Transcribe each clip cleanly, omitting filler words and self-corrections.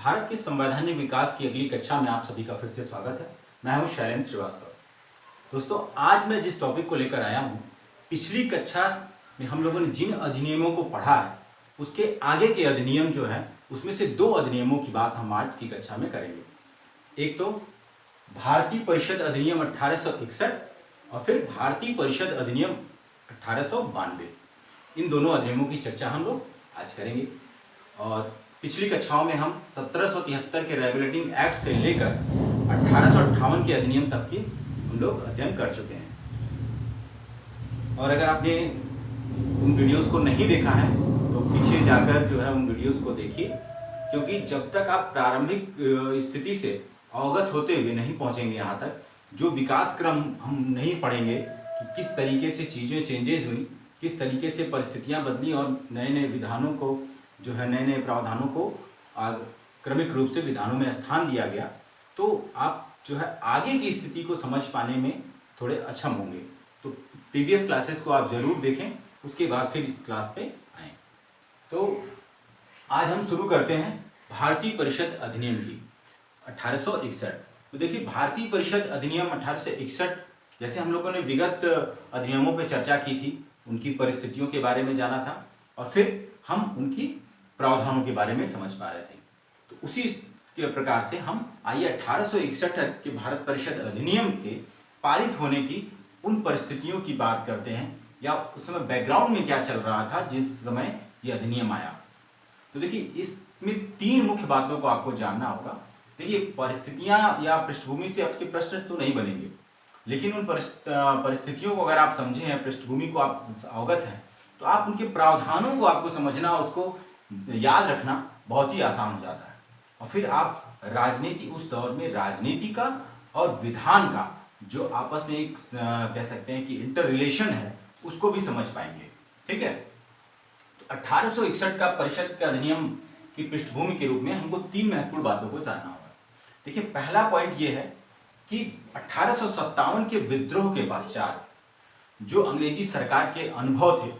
भारत के संवैधानिक विकास की अगली कक्षा में आप सभी का फिर से स्वागत है। मैं हूं शैलेंद्र श्रीवास्तव। दोस्तों, आज मैं जिस टॉपिक को लेकर आया हूं, पिछली कक्षा में हम लोगों ने जिन अधिनियमों को पढ़ा है उसके आगे के अधिनियम जो है उसमें से दो अधिनियमों की बात हम आज की कक्षा में करेंगे। एक तो भारतीय परिषद अधिनियम 1861 और फिर भारतीय परिषद अधिनियम 1892। इन दोनों अधिनियमों की चर्चा हम लोग आज करेंगे। और पिछली कक्षाओं में हम 1773 के रेगुलेटिंग एक्ट से लेकर 1858 के अधिनियम तक की हम लोग अध्ययन कर चुके हैं। और अगर आपने उन वीडियोस को नहीं देखा है तो पीछे जाकर जो है उन वीडियोस को देखिए, क्योंकि जब तक आप प्रारंभिक स्थिति से अवगत होते हुए नहीं पहुंचेंगे यहाँ तक, जो विकास क्रम हम नहीं पढ़ेंगे कि किस तरीके से चीज़ें चेंजेस हुई, किस तरीके से परिस्थितियाँ बदली और नए नए विधानों को जो है नए नए प्रावधानों को क्रमिक रूप से विधानों में स्थान दिया गया, तो आप जो है आगे की स्थिति को समझ पाने में थोड़े अक्षम होंगे। तो प्रीवियस क्लासेस को आप ज़रूर देखें, उसके बाद फिर इस क्लास पे आएँ। तो आज हम शुरू करते हैं भारतीय परिषद अधिनियम की 1861। तो देखिए, भारतीय परिषद अधिनियम 1861 जैसे हम लोगों ने विगत अधिनियमों पर चर्चा की थी, उनकी परिस्थितियों के बारे में जाना था और फिर हम उनकी प्रावधानों के बारे में समझ पा रहे थे। तो उसी के प्रकार से हम आइए 1861 के भारत परिषद अधिनियम के पारित होने की उन परिस्थितियों की बात करते हैं, या उस समय बैकग्राउंड में क्या चल रहा था जिस समय ये अधिनियम आया। तो देखिए, इसमें तीन मुख्य बातों को आपको जानना होगा। देखिए, परिस्थितियां या पृष्ठभूमि से आपके प्रश्न तो नहीं बनेंगे, लेकिन उन परिस्थितियों को अगर आप समझें या पृष्ठभूमि को आप अवगत हैं तो आप उनके प्रावधानों को आपको समझना और उसको याद रखना बहुत ही आसान हो जाता है। और फिर आप राजनीति, उस दौर में राजनीति का और विधान का जो आपस में एक कह सकते हैं कि इंटर रिलेशन है, उसको भी समझ पाएंगे। ठीक है। तो 1861 का परिषद का अधिनियम की पृष्ठभूमि के रूप में हमको तीन महत्वपूर्ण बातों को जानना होगा। देखिए, पहला पॉइंट ये है कि 1857 के विद्रोह के पश्चात जो अंग्रेजी सरकार के अनुभव थे,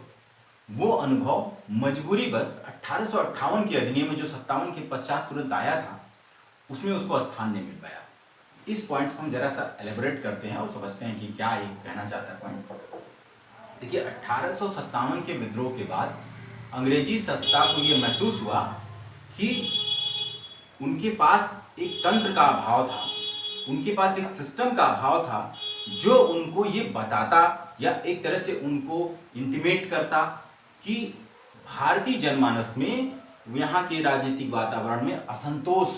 वो अनुभव मजबूरी बस 1858 के अधिनियम में जो 57 के पश्चात तुरंत आया था, उसमें उसको स्थान नहीं मिल पाया। इस पॉइंट को हम जरा सा एलेबोरेट करते हैं और समझते हैं कि क्या ये कहना चाहता है पॉइंट। देखिए, 1857 के विद्रोह के बाद अंग्रेजी सत्ता को ये महसूस हुआ कि उनके पास एक तंत्र का अभाव था, उनके पास एक सिस्टम का अभाव था जो उनको ये बताता या एक तरह से उनको इंटीमेट करता कि भारतीय जनमानस में यहाँ के राजनीतिक वातावरण में असंतोष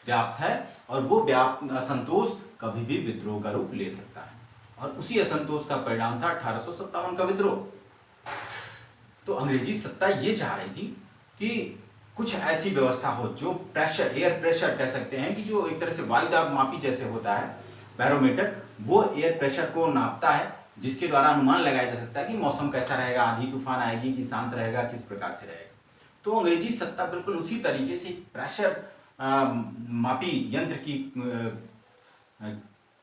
व्याप्त है और वो असंतोष कभी भी विद्रोह का रूप ले सकता है। और उसी असंतोष का परिणाम था 1857 का विद्रोह। तो अंग्रेजी सत्ता ये चाह रही थी कि कुछ ऐसी व्यवस्था हो जो प्रेशर, एयर प्रेशर कह सकते हैं कि जो एक तरह से वायु दाब मापी जैसे होता है, बैरोमीटर, वो एयर प्रेशर को नापता है, जिसके द्वारा अनुमान लगाया जा सकता है कि मौसम कैसा रहेगा, आंधी तूफान आएगी कि शांत रहेगा, किस प्रकार से रहेगा। तो अंग्रेजी सत्ता बिल्कुल उसी तरीके से प्रेशर मापी यंत्र की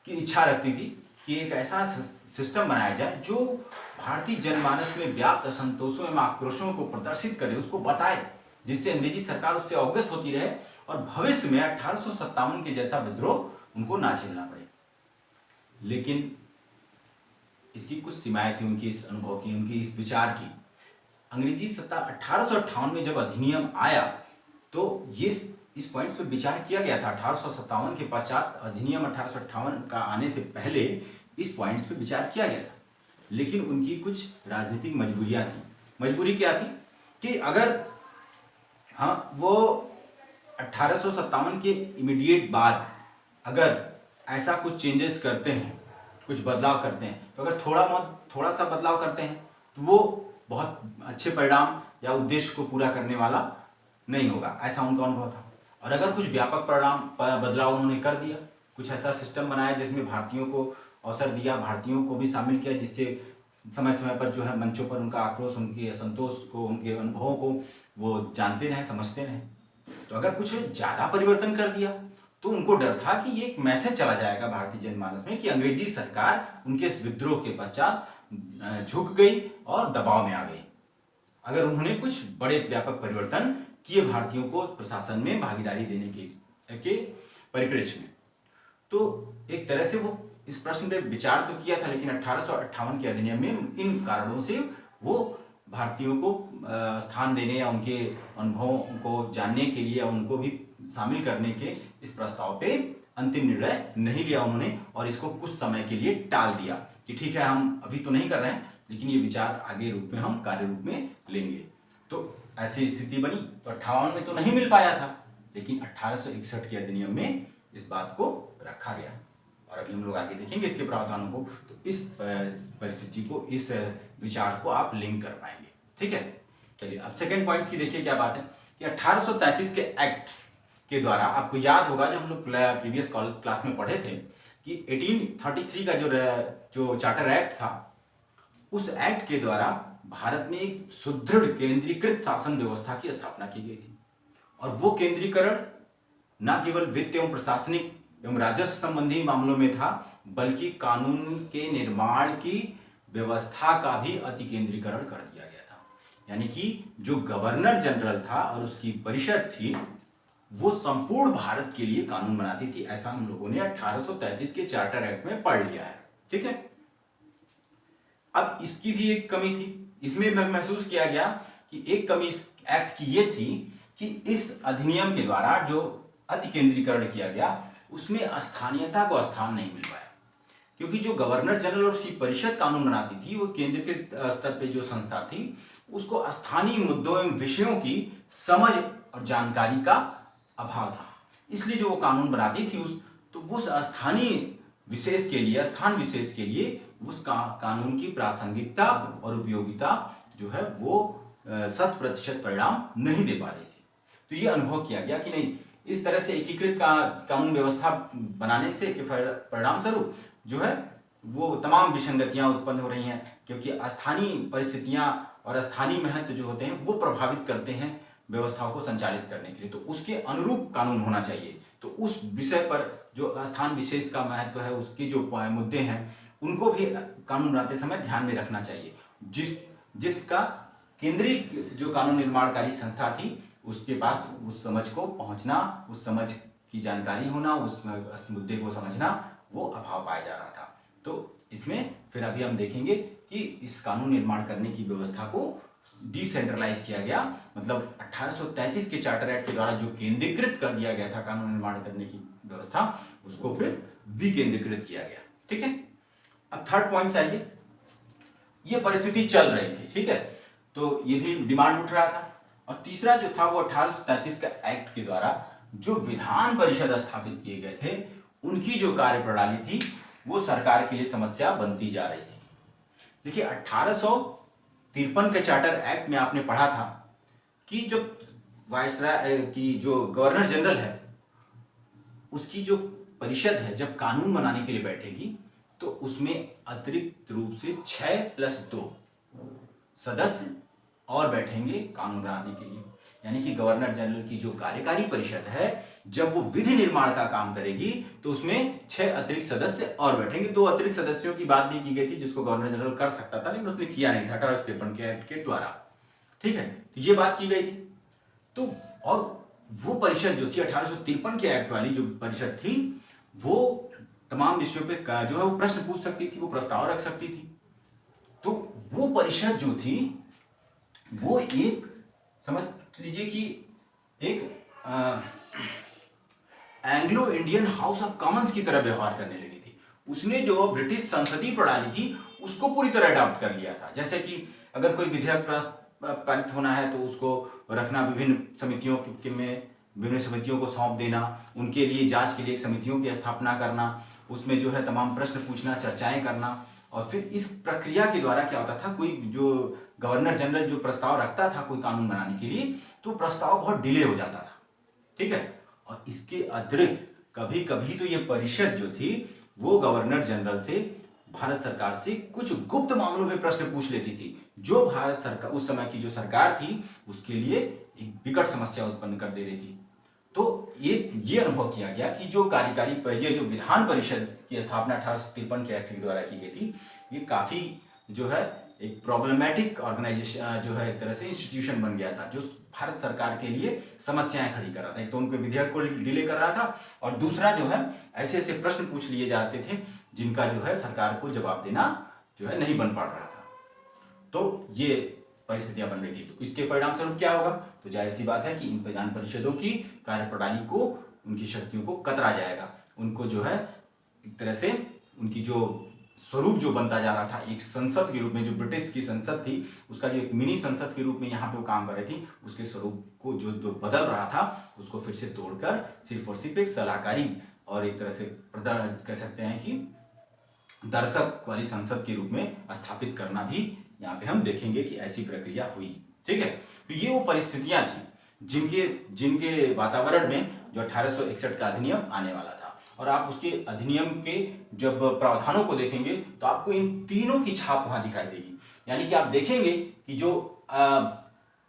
इच्छा रखती थी कि एक ऐसा सिस्टम बनाया जाए जो भारतीय जनमानस में व्याप्त असंतोषों एवं आक्रोशों को प्रदर्शित करे, उसको बताए, जिससे अंग्रेजी सरकार उससे अवगत होती रहे और भविष्य में 1857 के जैसा विद्रोह उनको ना झेलना पड़े। लेकिन इसकी कुछ सीमाएं थी, उनकी इस अनुभव की, उनकी इस विचार की। अंग्रेजी सत्ता 1858 में जब अधिनियम आया तो ये इस पॉइंट पे विचार किया गया था। 1857 के पश्चात अधिनियम 1858 का आने से पहले इस पॉइंट्स पे विचार किया गया था, लेकिन उनकी कुछ राजनीतिक मजबूरियां थी। मजबूरी क्या थी कि अगर वो 1857 के इमीडिएट बाद अगर ऐसा कुछ चेंजेस करते हैं, कुछ बदलाव करते हैं, तो अगर थोड़ा सा बदलाव करते हैं तो वो बहुत अच्छे परिणाम या उद्देश्य को पूरा करने वाला नहीं होगा, ऐसा उनका अनुभव था। और अगर कुछ व्यापक बदलाव उन्होंने कर दिया, कुछ ऐसा सिस्टम बनाया जिसमें भारतीयों को अवसर दिया, भारतीयों को भी शामिल किया, जिससे समय समय पर जो है मंचों पर उनका आक्रोश, उनके असंतोष को, उनके अनुभवों को वो जानते रहें, समझते रहें। तो अगर कुछ ज़्यादा परिवर्तन कर दिया तो उनको डर था कि ये एक मैसेज चला जाएगा भारतीय जनमानस में कि अंग्रेजी सरकार उनके इस विद्रोह के पश्चात झुक गई और दबाव में आ गई, अगर उन्होंने कुछ बड़े व्यापक परिवर्तन किए भारतीयों को प्रशासन में भागीदारी देने के परिप्रेक्ष्य में। तो एक तरह से वो इस प्रश्न पे विचार तो किया था, लेकिन 1858 के अधिनियम में इन कारणों से वो भारतीयों को स्थान देने या उनके अनुभवों को जानने के लिए उनको भी शामिल करने के इस प्रस्ताव पे अंतिम निर्णय नहीं लिया उन्होंने, और इसको कुछ समय के लिए टाल दिया कि ठीक है हम अभी तो नहीं कर रहे हैं, लेकिन ये विचार आगे रूप में हम कार्य रूप में लेंगे। तो ऐसी स्थिति बनी। तो 58 में तो नहीं मिल पाया था, लेकिन 1861 के अधिनियम में इस बात को रखा गया, और अभी हम लोग आगे देखेंगे इसके प्रावधानों को। तो इस परिस्थिति को, इस विचार को आप लिंक कर पाएंगे। ठीक है, चलिए अब सेकेंड पॉइंट्स की देखिए क्या बात है कि 1833 के एक्ट के द्वारा, आपको याद होगा जब हम लोग प्रीवियस क्लास में पढ़े थे कि 1833 का जो चार्टर एक्ट था, उस एक्ट के द्वारा भारत में एक सुदृढ़ केंद्रीकृत शासन व्यवस्था की स्थापना की गई थी। और वो केंद्रीकरण न केवल वित्त एवं प्रशासनिक एवं राजस्व संबंधी मामलों में था, बल्कि कानून के निर्माण की व्यवस्था का भी अति केंद्रीकरण कर दिया गया था। यानी कि जो गवर्नर जनरल था और उसकी परिषद थी, वो संपूर्ण भारत के लिए कानून बनाती थी। ऐसा हम लोगों ने 1833 के चार्टर एक्ट में पढ़ लिया है। ठीक है, अब इसकी भी एक कमी थी। इसमें महसूस किया गया कि एक कमी इस एक्ट की ये थी कि इस अधिनियम के द्वारा जो अति केंद्रीकरण किया गया, उसमें स्थानीयता को स्थान नहीं मिल पाया, क्योंकि जो गवर्नर जनरल और उसकी परिषद कानून बनाती थी, वो केंद्रीकृत स्तर पे जो संस्था थी, उसको स्थानीय मुद्दों एवं विषयों की समझ और जानकारी का अभाव था। इसलिए जो वो कानून बनाती थी तो उस स्थानीय विशेष के लिए, स्थान विशेष के लिए उस कानून की प्रासंगिकता और उपयोगिता जो है वो 100% परिणाम नहीं दे पा रही थी। तो ये अनुभव किया गया कि नहीं, इस तरह से एकीकृत कानून व्यवस्था बनाने से के परिणाम स्वरूप जो है वो तमाम विसंगतियां उत्पन्न हो रही हैं, क्योंकि स्थानीय परिस्थितियां और स्थानीय महत्व जो होते हैं वो प्रभावित करते हैं व्यवस्थाओं को संचालित करने के लिए। तो उसके अनुरूप कानून होना चाहिए। तो उस विषय पर जो स्थान विशेष का महत्व है, उसके जो मुद्दे हैं, उनको भी कानून बनाते समय ध्यान में रखना चाहिए। जिसका केंद्रीय जो कानून निर्माणकारी संस्था थी, उसके पास उस समझ को पहुंचना, उस समझ की जानकारी होना, उस मुद्दे को समझना, वो अभाव पाया जा रहा था। तो इसमें फिर अभी हम देखेंगे कि इस कानून निर्माण करने की व्यवस्था को डिसेंट्रलाइज किया गया, मतलब 1833 के चार्टर एक्ट के द्वारा जो केंद्रीकृत कर दिया गया था कानून निर्माण करने की व्यवस्था, उसको फिर विकेंद्रीकृत किया गया। ठीक है, अब थर्ड पॉइंट चाहिए, ये परिस्थिति चल रही थी। ठीक है, तो ये भी डिमांड उठ रहा था। और तीसरा जो था वो 1833 का एक्ट के द्वारा जो विधान परिषद स्थापित किए गए थे, उनकी जो कार्य प्रणाली थी वो सरकार के लिए समस्या बनती जा रही थी। देखिए 1853 के चार्टर एक्ट में आपने पढ़ा था कि जो वायसराय की जो गवर्नर जनरल है, उसकी जो परिषद है जब कानून बनाने के लिए बैठेगी, तो उसमें अतिरिक्त रूप से 6+2 सदस्य और बैठेंगे कानून बनाने के लिए। यानी कि गवर्नर जनरल की जो कार्यकारी परिषद है, जब वो विधि निर्माण का काम करेगी, तो उसमें 6 अतिरिक्त सदस्य और बैठेंगे। 2 अतिरिक्त सदस्यों की बात भी की गई थी, जिसको गवर्नर जनरल कर सकता था, लेकिन उसने किया नहीं था 1853 के एक्ट के द्वारा। ठीक है, तो ये बात की गई थी। तो और वो परिषद जो थी 1853 के एक्ट वाली जो परिषद थी, वो तमाम विषयों पे जो है वो प्रश्न पूछ सकती थी, वो प्रस्ताव रख सकती थी। तो वो परिषद जो थी वो एक, समझ लीजिए कि एक Anglo Indian house of Commons की तरह व्यवहार करने लगी थी। उसने जो ब्रिटिश संसदीय प्रणाली थी उसको पूरी तरह अडॉप्ट कर लिया था। जैसे कि अगर कोई विधेयक पारित होना है तो उसको रखना विभिन्न समितियों को सौंप देना, उनके लिए जांच के लिए एक समितियों की स्थापना करना, उसमें जो है तमाम प्रश्न पूछना, चर्चाएं करना, और फिर इस प्रक्रिया के द्वारा क्या होता था, कोई जो गवर्नर जनरल जो प्रस्ताव रखता था कोई कानून बनाने के लिए, तो प्रस्ताव बहुत डिले हो जाता था। ठीक है, और इसके अतिरिक्त कभी कभी तो ये परिषद जो थी वो गवर्नर जनरल से, भारत सरकार से कुछ गुप्त मामलों में प्रश्न पूछ लेती थी, जो भारत सरकार, उस समय की जो सरकार थी, उसके लिए एक विकट समस्या उत्पन्न कर दे रही थी। तो ये अनुभव किया गया कि जो कार्यकारी जो विधान परिषद की स्थापना 1853 के एक्ट के द्वारा की गई थी, ये काफी जो है एक प्रॉब्लमेटिक ऑर्गेनाइजेशन जो है एक तरह से इंस्टीट्यूशन बन गया था, जो भारत सरकार के लिए समस्याएं खड़ी कर रहा था। एक तो उनके विधेयक को डिले कर रहा था, और दूसरा जो है ऐसे ऐसे प्रश्न पूछ लिए जाते थे जिनका जो है सरकार को जवाब देना जो है नहीं बन पा रहा था। तो ये परिस्थितियां बन रही थी। तो इसके परिणाम स्वरूप क्या होगा? तो जाहिर सी बात है कि इन विधान परिषदों की कार्यप्रणाली को, उनकी शक्तियों को कतरा जाएगा। उनको जो है एक तरह से उनकी जो स्वरूप जो बनता जा रहा था एक संसद के रूप में, जो ब्रिटिश की संसद थी उसका जो एक मिनी संसद के रूप में यहाँ पे वो काम कर रही थी, उसके स्वरूप को जो बदल रहा था उसको फिर से तोड़कर सिर्फ और सिर्फ एक सलाहकारी और एक तरह से कह सकते हैं कि दर्शक वाली संसद के रूप में स्थापित करना भी यहाँ पे हम देखेंगे कि ऐसी प्रक्रिया हुई। ठीक है, तो ये वो परिस्थितियां थी जिनके वातावरण में जो 1861 का अधिनियम आने वाला था। और आप उसके अधिनियम के जब प्रावधानों को देखेंगे तो आपको इन तीनों की छाप वहां दिखाई देगी। यानी कि आप देखेंगे कि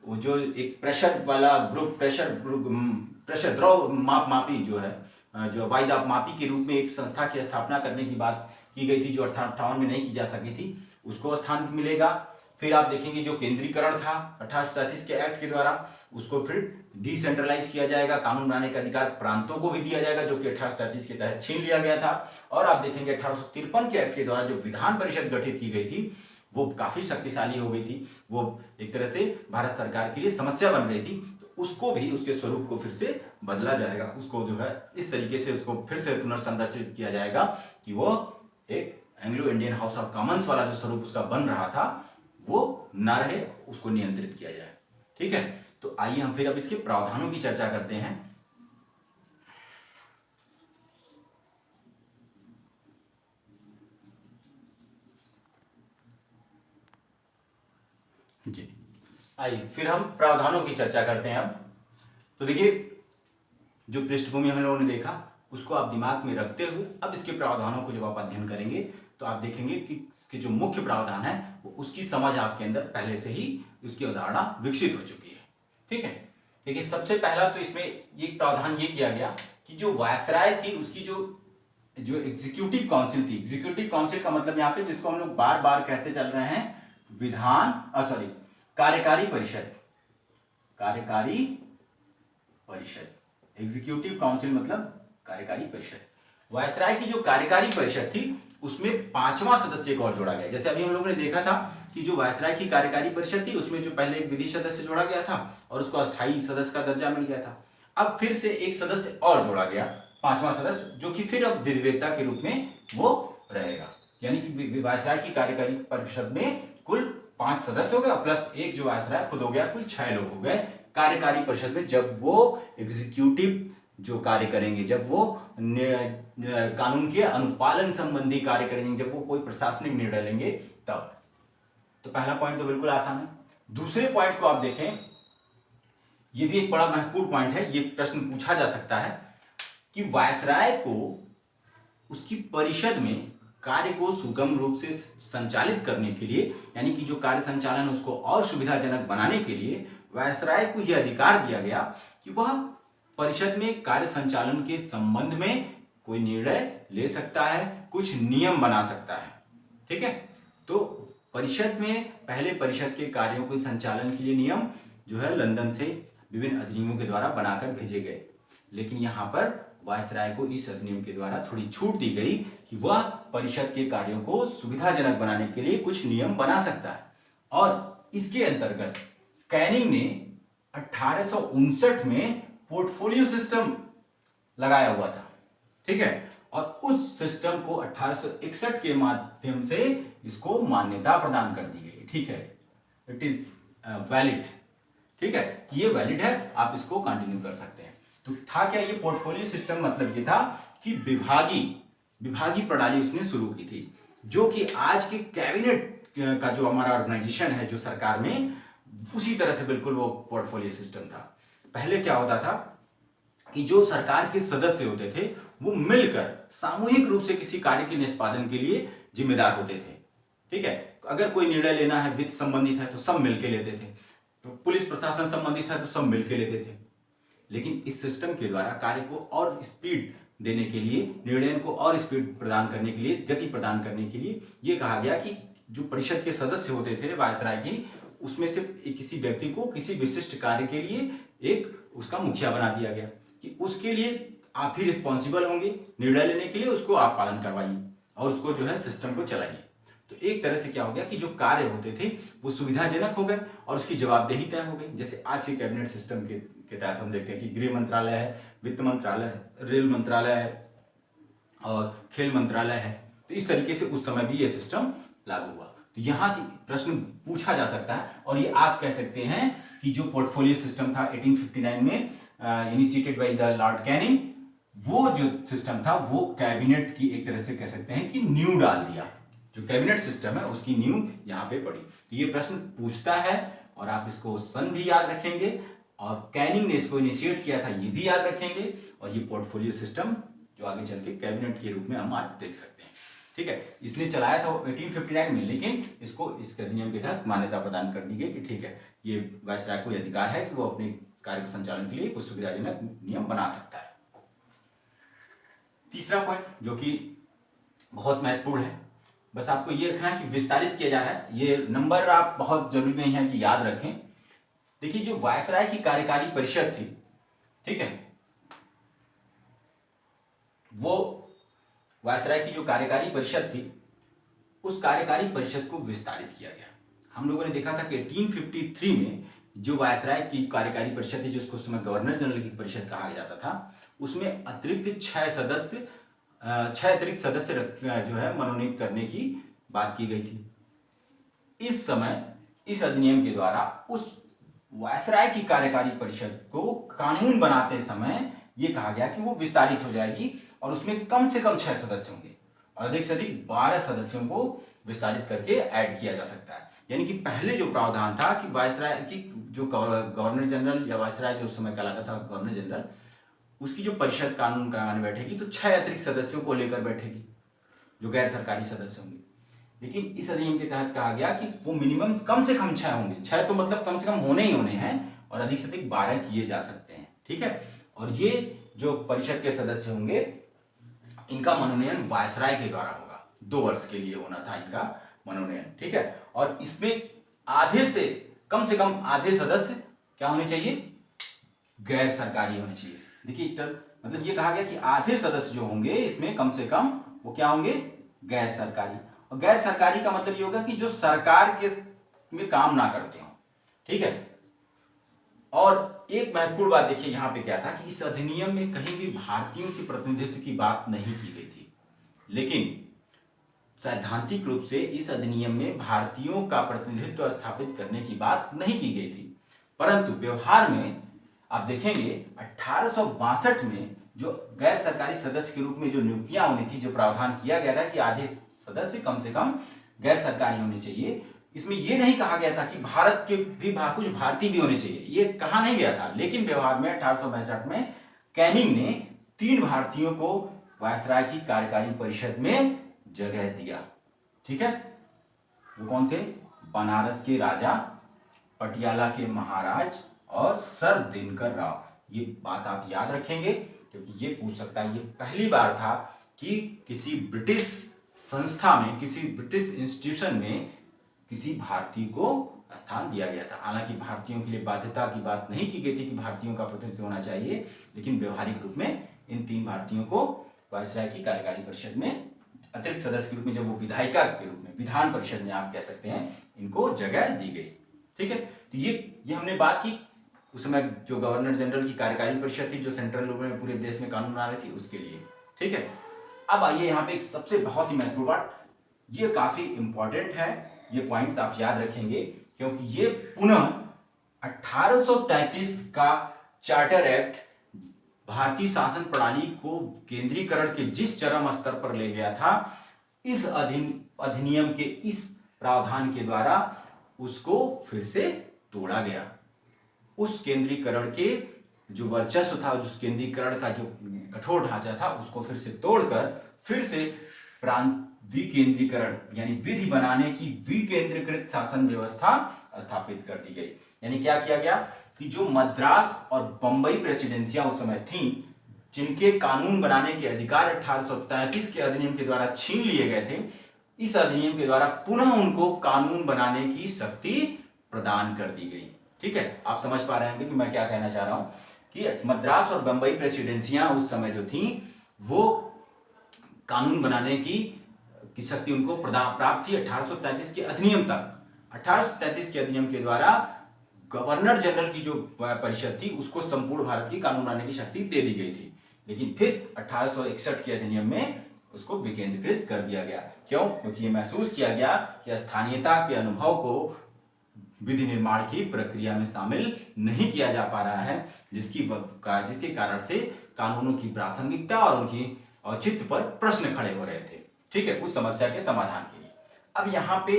वो जो एक प्रेशर वाला ग्रुप, प्रेशर द्रव मापी जो है, जो वायुदाब मापी के रूप में एक संस्था की स्थापना करने की बात की गई थी, जो 1858 में नहीं की जा सकी थी, उसको स्थान मिलेगा। फिर आप देखेंगे जो केंद्रीकरण था 1833 के एक्ट के द्वारा, उसको फिर डिसेंट्रलाइज किया जाएगा, कानून बनाने का अधिकार प्रांतों को भी दिया जाएगा, जो कि 1833 के तहत छीन लिया गया था। और आप देखेंगे 1853 के एक्ट के द्वारा जो विधान परिषद गठित की गई थी वो काफी शक्तिशाली हो गई थी, वो एक तरह से भारत सरकार के लिए समस्या बन रही थी। तो उसको भी, उसके स्वरूप को फिर से बदला जाएगा, उसको जो है इस तरीके से उसको फिर से पुनर्संरचित किया जाएगा कि वो एक Anglo Indian house of Commons वाला जो स्वरूप उसका बन रहा था वो न रहे, उसको नियंत्रित किया जाए। ठीक है, तो आइए हम फिर अब इसके प्रावधानों की चर्चा करते हैं। जी, आइए फिर हम प्रावधानों की चर्चा करते हैं अब। तो देखिए, जो पृष्ठभूमि हम लोगों ने देखा उसको आप दिमाग में रखते हुए अब इसके प्रावधानों को जब आप अध्ययन करेंगे तो आप देखेंगे कि इसके जो मुख्य प्रावधान है वो उसकी समझ आपके अंदर पहले से ही उसकी अवधारणा विकसित हो चुकी है। ठीक है, देखिए सबसे पहला तो इसमें एक प्रावधान ये किया गया कि जो वायसराय थी उसकी जो एग्जीक्यूटिव काउंसिल थी, एग्जीक्यूटिव काउंसिल का मतलब यहाँ पे जिसको हम लोग बार बार कहते चल रहे हैं कार्यकारी परिषद, कार्यकारी परिषद, एग्जीक्यूटिव काउंसिल मतलब कार्यकारी परिषद। वायसराय की जो कार्यकारी परिषद थी उसमें 5वां सदस्य एक और जोड़ा गया। जैसे अभी हम लोगों ने देखा था कि जो वायसराय की कार्यकारी परिषद थी उसमें जो पहले एक विधि सदस्य जोड़ा गया था और उसको अस्थायी सदस्य का दर्जा मिल गया था। अब फिर से एक सदस्य और जोड़ा गया, 5वां सदस्य, जो कि फिर अब विधिवेत्ता के रूप में वो रहेगा। यानी कि वायसराय की कार्यकारी परिषद में कुल 5 सदस्य हो गए प्लस एक जो वायसराय खुद हो गया, कुल 6 लोग हो गए कार्यकारी परिषद में। जब वो एग्जीक्यूटिव जो कार्य करेंगे, जब वो कानून के अनुपालन संबंधी कार्य करेंगे, जब वो कोई प्रशासनिक निर्णय लेंगे तब। तो पहला पॉइंट तो बिल्कुल आसान है। दूसरे पॉइंट को आप देखें, ये भी एक बड़ा महत्वपूर्ण पॉइंट है, ये प्रश्न पूछा जा सकता है कि वायसराय को उसकी परिषद में कार्य को सुगम रूप से संचालित करने के लिए, यानी कि जो कार्य संचालन उसको और सुविधाजनक बनाने के लिए वायसराय को यह अधिकार दिया गया कि वह परिषद में कार्य संचालन के संबंध में कोई निर्णय ले सकता है, कुछ नियम बना सकता है। ठीक है, तो परिषद में पहले परिषद के कार्यों के संचालन के लिए नियम जो है लंदन से विभिन्न अधिनियमों के द्वारा बनाकर भेजे गए, लेकिन यहाँ पर वायसराय को इस अधिनियम के द्वारा थोड़ी छूट दी गई कि वह परिषद के कार्यों को सुविधाजनक बनाने के लिए कुछ नियम बना सकता है। और इसके अंतर्गत कैनिंग ने 1859 में पोर्टफोलियो सिस्टम लगाया हुआ था। ठीक है, और उस सिस्टम को 1861 के माध्यम से इसको मान्यता प्रदान कर दी गई। ठीक है, इट इज वैलिड। ठीक है, ये वैलिड है, आप इसको कंटिन्यू कर सकते हैं। तो था क्या ये पोर्टफोलियो सिस्टम? मतलब ये था कि विभागी प्रणाली उसने शुरू की थी, जो कि आज के कैबिनेट का जो हमारा ऑर्गेनाइजेशन है जो सरकार में, उसी तरह से बिल्कुल वो पोर्टफोलियो सिस्टम था। पहले क्या होता था कि जो सरकार के सदस्य होते थे वो मिलकर सामूहिक रूप से किसी कार्य के निष्पादन के लिए जिम्मेदार होते थे। ठीक है, अगर कोई निर्णय लेना है, वित्त संबंधित है तो सब मिलकर लेते थे, तो पुलिस प्रशासन संबंधित है तो सब मिलकर लेते थे। लेकिन इस सिस्टम के द्वारा कार्य को और स्पीड देने के लिए, निर्णय को और स्पीड प्रदान करने के लिए, गति प्रदान करने के लिए ये कहा गया कि जो परिषद के सदस्य होते थे वायसराय की, उसमें से किसी व्यक्ति को किसी विशिष्ट कार्य के लिए एक उसका मुखिया बना दिया गया कि उसके लिए आप ही रिस्पॉन्सिबल होंगे, निर्णय लेने के लिए उसको आप पालन करवाइए और उसको जो है सिस्टम को चलाइए। तो एक तरह से क्या हो गया कि जो कार्य होते थे वो सुविधाजनक हो गए और उसकी जवाबदेही तय हो गई। जैसे आज के कैबिनेट सिस्टम के तहत हम देखते हैं कि गृह मंत्रालय है, वित्त मंत्रालय है, रेल मंत्रालय है और खेल मंत्रालय है। तो इस तरीके से उस समय भी ये सिस्टम लागू हुआ। तो यहाँ से प्रश्न पूछा जा सकता है और ये आप कह सकते हैं कि जो पोर्टफोलियो सिस्टम था 1859 में initiated by the Lord Canning, वो जो सिस्टम था वो कैबिनेट की एक तरह से कह सकते हैं कि नींव डाल दिया। जो कैबिनेट सिस्टम है उसकी नींव यहाँ पे पड़ी। तो ये प्रश्न पूछता है और आप इसको सन भी याद रखेंगे और कैनिंग ने इसको इनिशिएट किया था ये भी याद रखेंगे और ये पोर्टफोलियो सिस्टम जो आगे चल के कैबिनेट के रूप में हम आज देख सकते हैं। ठीक है, इसने चलाया था 1859 में, लेकिन इसको इस अधिनियम के तहत मान्यता प्रदान कर दी गई कि ठीक है, ये वायसराय को अधिकार है कि वो अपने कार्य के संचालन के लिए कुछ सुविधाजनक नियम बना सकता है। तीसरा पॉइंट जो कि बहुत महत्वपूर्ण है, बस आपको ये रखना है कि विस्तारित किया जा रहा है। ये नंबर आप बहुत जरूरी नहीं है कि याद रखें। देखिए, जो वायसराय की कार्यकारी परिषद थी, ठीक है, वो वायसराय की जो कार्यकारी परिषद थी उस कार्यकारी परिषद को विस्तारित किया गया। हम लोगों ने देखा था कि 1853 में जो वायसराय की कार्यकारी परिषद थी, जिसको उस समय गवर्नर जनरल की परिषद कहा जाता था, उसमें अतिरिक्त 6 अतिरिक्त सदस्य जो है मनोनीत करने की बात की गई थी। इस समय इस अधिनियम के द्वारा उस वायसराय की कार्यकारी परिषद को कानून बनाते समय ये कहा गया कि वो विस्तारित हो जाएगी और उसमें कम से कम 6 सदस्य होंगे और अधिक से अधिक 12 सदस्यों को विस्तारित करके ऐड किया जा सकता है। यानी कि पहले जो प्रावधान था कि वायसराय की जो गवर्नर जनरल या वायसराय जो उस समय कहलाता था गवर्नर जनरल, उसकी जो परिषद कानून कराने बैठेगी तो 6 अतिरिक्त सदस्यों को लेकर बैठेगी जो गैर सरकारी सदस्य होंगे। लेकिन इस अधिनियम के तहत कहा गया कि वो मिनिमम कम से कम 6 होंगे। 6 तो मतलब कम से कम होने ही होने हैं और अधिक से अधिक 12 किए जा सकते हैं। ठीक है, और ये जो परिषद के सदस्य होंगे इनका मनोनयन वायसराय के द्वारा होगा। 2 वर्ष के लिए होना था इनका मनोनयन। ठीक है, और इसमें आधे से कम आधे सदस्य क्या होने चाहिए, गैर सरकारी होने चाहिए। देखिए मतलब ये कहा गया कि आधे सदस्य जो होंगे इसमें कम से कम वो क्या होंगे, गैर सरकारी। और गैर सरकारी का मतलब ये होगा कि जो सरकार के में काम ना करते हो। ठीक है, और एक महत्वपूर्ण बात देखिए यहाँ पे क्या था कि इस अधिनियम में कहीं भी भारतीयों के प्रतिनिधित्व की बात नहीं की गई थी, लेकिन सैद्धांतिक रूप से इस अधिनियम में भारतीयों का प्रतिनिधित्व स्थापित करने की बात नहीं की गई थी। परंतु व्यवहार में आप देखेंगे 1862 में जो गैर सरकारी सदस्य के रूप में जो नियुक्तियां होनी थी, जो प्रावधान किया गया था कि आधे सदस्य कम से कम गैर सरकारी होने चाहिए, इसमें यह नहीं कहा गया था कि भारत के भी कुछ भारतीय भी होने चाहिए, ये कहा नहीं गया था। लेकिन व्यवहार में 1862 में कैनिंग ने 3 भारतीयों को वायसराय की कार्यकारी परिषद में जगह दिया। ठीक है, वो कौन थे, बनारस के राजा, पटियाला के महाराज और सर दिनकर राव। ये बात आप याद रखेंगे क्योंकि ये पूछ सकता है। ये पहली बार था कि किसी ब्रिटिश संस्था में, किसी ब्रिटिश इंस्टीट्यूशन में किसी भारतीय को स्थान दिया गया था। हालांकि भारतीयों के लिए बाध्यता की बात नहीं की गई थी कि भारतीयों का प्रतिनिधित्व होना चाहिए, लेकिन व्यवहारिक रूप में इन 3 भारतीयों को वायसराय की कार्यकारी परिषद में अतिरिक्त सदस्य के रूप में, जब वो विधायिका के रूप में, विधान परिषद में आप कह सकते हैं, इनको जगह दी गई। ठीक है, तो ये हमने बात की उस समय जो गवर्नर जनरल की कार्यकारी परिषद थी, जो सेंट्रल रूप में पूरे देश में कानून बना रही थी, उसके लिए। ठीक है, अब आइए यहाँ पे एक सबसे बहुत ही महत्वपूर्ण बात, ये काफी इंपॉर्टेंट है, ये पॉइंट्स आप याद रखेंगे क्योंकि ये पुनः 1833 का चार्टर एक्ट भारतीय शासन प्रणाली को केंद्रीकरण के जिस चरम स्तर पर ले गया था, इस अधिनियम के इस प्रावधान के द्वारा उसको फिर से तोड़ा गया। उस केंद्रीकरण के जो वर्चस्व था, उस केंद्रीकरण का जो कठोर ढांचा था, उसको फिर से तोड़कर फिर से प्रांत विकेंद्रीकरण यानी विधि बनाने की विकेंद्रीकृत शासन व्यवस्था स्थापित कर दी गई। यानी क्या किया गया कि जो मद्रास और बंबई प्रेसिडेंसियां उस समय थीं, जिनके कानून बनाने के अधिकार 1833 के अधिनियम के द्वारा छीन लिए गए थे, इस अधिनियम के द्वारा पुनः उनको कानून बनाने की शक्ति प्रदान कर दी गई। ठीक है, आप समझ पा रहे हैं कि मैं क्या कहना चाह रहा हूं कि मद्रास और बंबई प्रेसिडेंसियां उस समय जो थी वो कानून बनाने की शक्ति उनको प्राप्त थी 1833 के अधिनियम तक। 1833 के अधिनियम के द्वारा गवर्नर जनरल की जो परिषद थी उसको संपूर्ण भारत की कानून बनाने की शक्ति दे दी गई थी, लेकिन फिर 1861 के अधिनियम में उसको विकेंद्रीकृत कर दिया गया। क्यों? क्योंकि ये महसूस किया गया कि स्थानीयता के अनुभव को विधि निर्माण की प्रक्रिया में शामिल नहीं किया जा पा रहा है, जिसके कारण से कानूनों की प्रासंगिकता और उनकी औचित्य पर प्रश्न खड़े हो रहे थे। ठीक है, उस समस्या के समाधान के लिए। अब यहाँ पे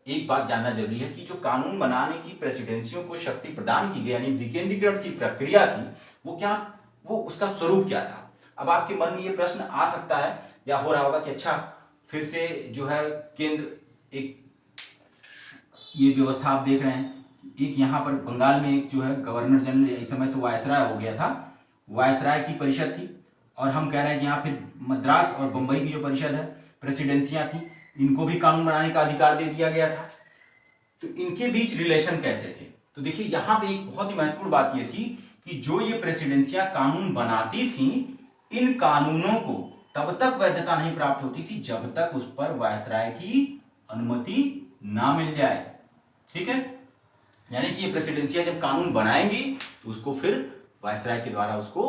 एक बात जानना जरूरी है कि जो कानून बनाने की प्रेसिडेंसियों को शक्ति प्रदान की गई यानी विकेंद्रीकरण की प्रक्रिया थी वो उसका स्वरूप क्या था। अब आपके मन में ये प्रश्न आ सकता है या हो रहा होगा कि अच्छा फिर से जो है केंद्र एक ये व्यवस्था आप देख रहे हैं, एक यहाँ पर बंगाल में एक जो है गवर्नर जनरल, इस समय तो वायसराय हो गया था, वायसराय की परिषद थी, और हम कह रहे हैं कि यहाँ फिर मद्रास और बंबई की जो परिषद है प्रेसिडेंसियां थी, इनको भी कानून बनाने का अधिकार दे दिया गया था। तो इनके बीच रिलेशन कैसे थे? तो देखिए यहाँ पे एक बहुत ही महत्वपूर्ण बात यह थी कि जो ये प्रेसिडेंसियां कानून बनाती थी, इन कानूनों को तब तक वैधता नहीं प्राप्त होती थी जब तक उस पर वायसराय की अनुमति ना मिल जाए। ठीक है, यानी कि ये प्रेसिडेंसियां जब कानून बनाएंगी तो उसको फिर वायसराय के द्वारा उसको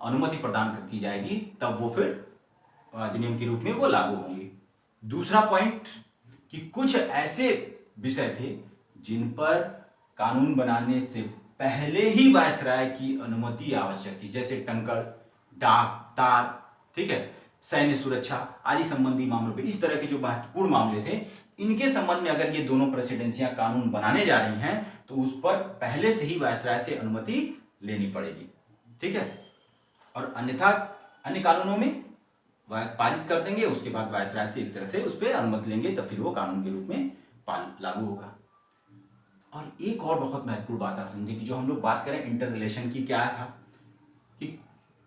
अनुमति प्रदान की जाएगी, तब वो फिर अधिनियम के रूप में वो लागू होंगी। दूसरा पॉइंट कि कुछ ऐसे विषय थे जिन पर कानून बनाने से पहले ही वायसराय की अनुमति आवश्यक थी, जैसे टंकड़, डाक, तार, ठीक है, सैन्य सुरक्षा आदि संबंधी मामलों पे, इस तरह के जो महत्वपूर्ण मामले थे, इनके संबंध में अगर ये दोनों प्रेसिडेंसियां कानून बनाने जा रही हैं तो उस पर पहले से ही वायसराय से अनुमति लेनी पड़ेगी। ठीक है, और अन्यथा अन्य कानूनों में पारित कर देंगे, उसके बाद वायसराय से एक तरह से उस पर अनुमति लेंगे, तब फिर वो कानून के रूप में लागू होगा। और एक और बहुत महत्वपूर्ण बात आप समझिए कि जो हम लोग बात करें इंटर रिलेशन की, क्या था कि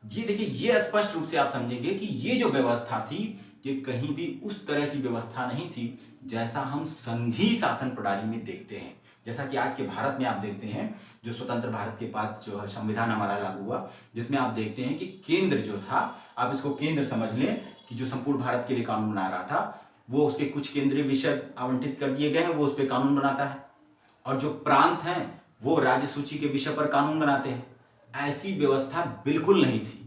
ये देखिए, ये स्पष्ट रूप से आप समझेंगे कि ये जो व्यवस्था थी ये कहीं भी उस तरह की व्यवस्था नहीं थी जैसा हम संघीय शासन प्रणाली में देखते हैं। जैसा कि आज के भारत में आप देखते हैं, जो स्वतंत्र भारत के बाद जो संविधान हमारा लागू हुआ, जिसमें आप देखते हैं कि केंद्र जो था, आप इसको केंद्र समझ लें कि जो संपूर्ण भारत के लिए कानून बना रहा था, वो उसके कुछ केंद्रीय विषय आवंटित कर दिए गए हैं, वो उस पर कानून बनाता है, और जो प्रांत हैं वो राज्य सूची के विषय पर कानून बनाते हैं। ऐसी व्यवस्था बिल्कुल नहीं थी।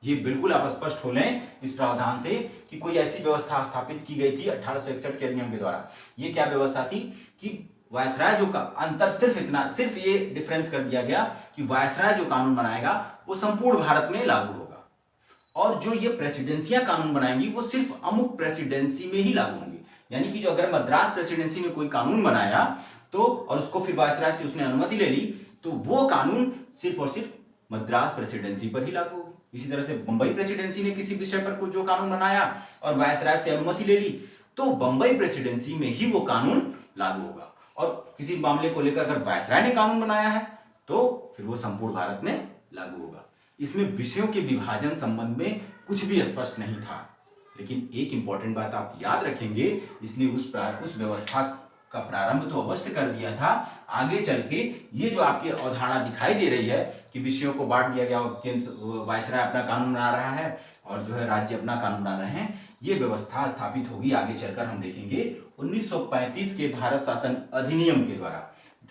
ये बिल्कुल आप स्पष्ट हो लें इस प्रावधान से कि कोई ऐसी व्यवस्था स्थापित की गई थी 1861 के अधिनियम के द्वारा। ये क्या व्यवस्था थी कि वायसराय जो का अंतर सिर्फ ये डिफरेंस कर दिया गया कि वायसराय जो कानून बनाएगा वो संपूर्ण भारत में लागू होगा, और जो ये प्रेसिडेंसियां कानून बनाएंगी वो सिर्फ अमुक प्रेसिडेंसी में ही लागू होंगी। यानी कि जो अगर मद्रास प्रेसिडेंसी में कोई कानून बनाया तो और उसको फिर वायसराय से उसने अनुमति ले ली, तो वो कानून सिर्फ और सिर्फ मद्रास प्रेसिडेंसी पर ही लागू होगी। इसी तरह से बंबई प्रेसिडेंसी ने किसी विषय पर जो कानून बनाया और वायसराय से अनुमति ले ली, तो बंबई प्रेसिडेंसी में ही वो कानून लागू होगा। और किसी मामले को लेकर अगर वायसराय ने कानून बनाया है तो फिर वो संपूर्ण भारत में लागू होगा। इसमें विषयों के विभाजन संबंध में कुछ भी स्पष्ट नहीं था, लेकिन एक इंपॉर्टेंट बात आप याद रखेंगे, इसलिए उस व्यवस्था का प्रारंभ तो अवश्य कर दिया था। आगे चल के ये जो आपकी अवधारणा दिखाई दे रही है कि विषयों को बांट दिया गया और केंद्र वायसराय अपना कानून बना रहा है और जो है राज्य अपना कानून बना रहे हैं, ये व्यवस्था स्थापित होगी आगे चलकर, हम देखेंगे 1935 के भारत शासन अधिनियम के द्वारा,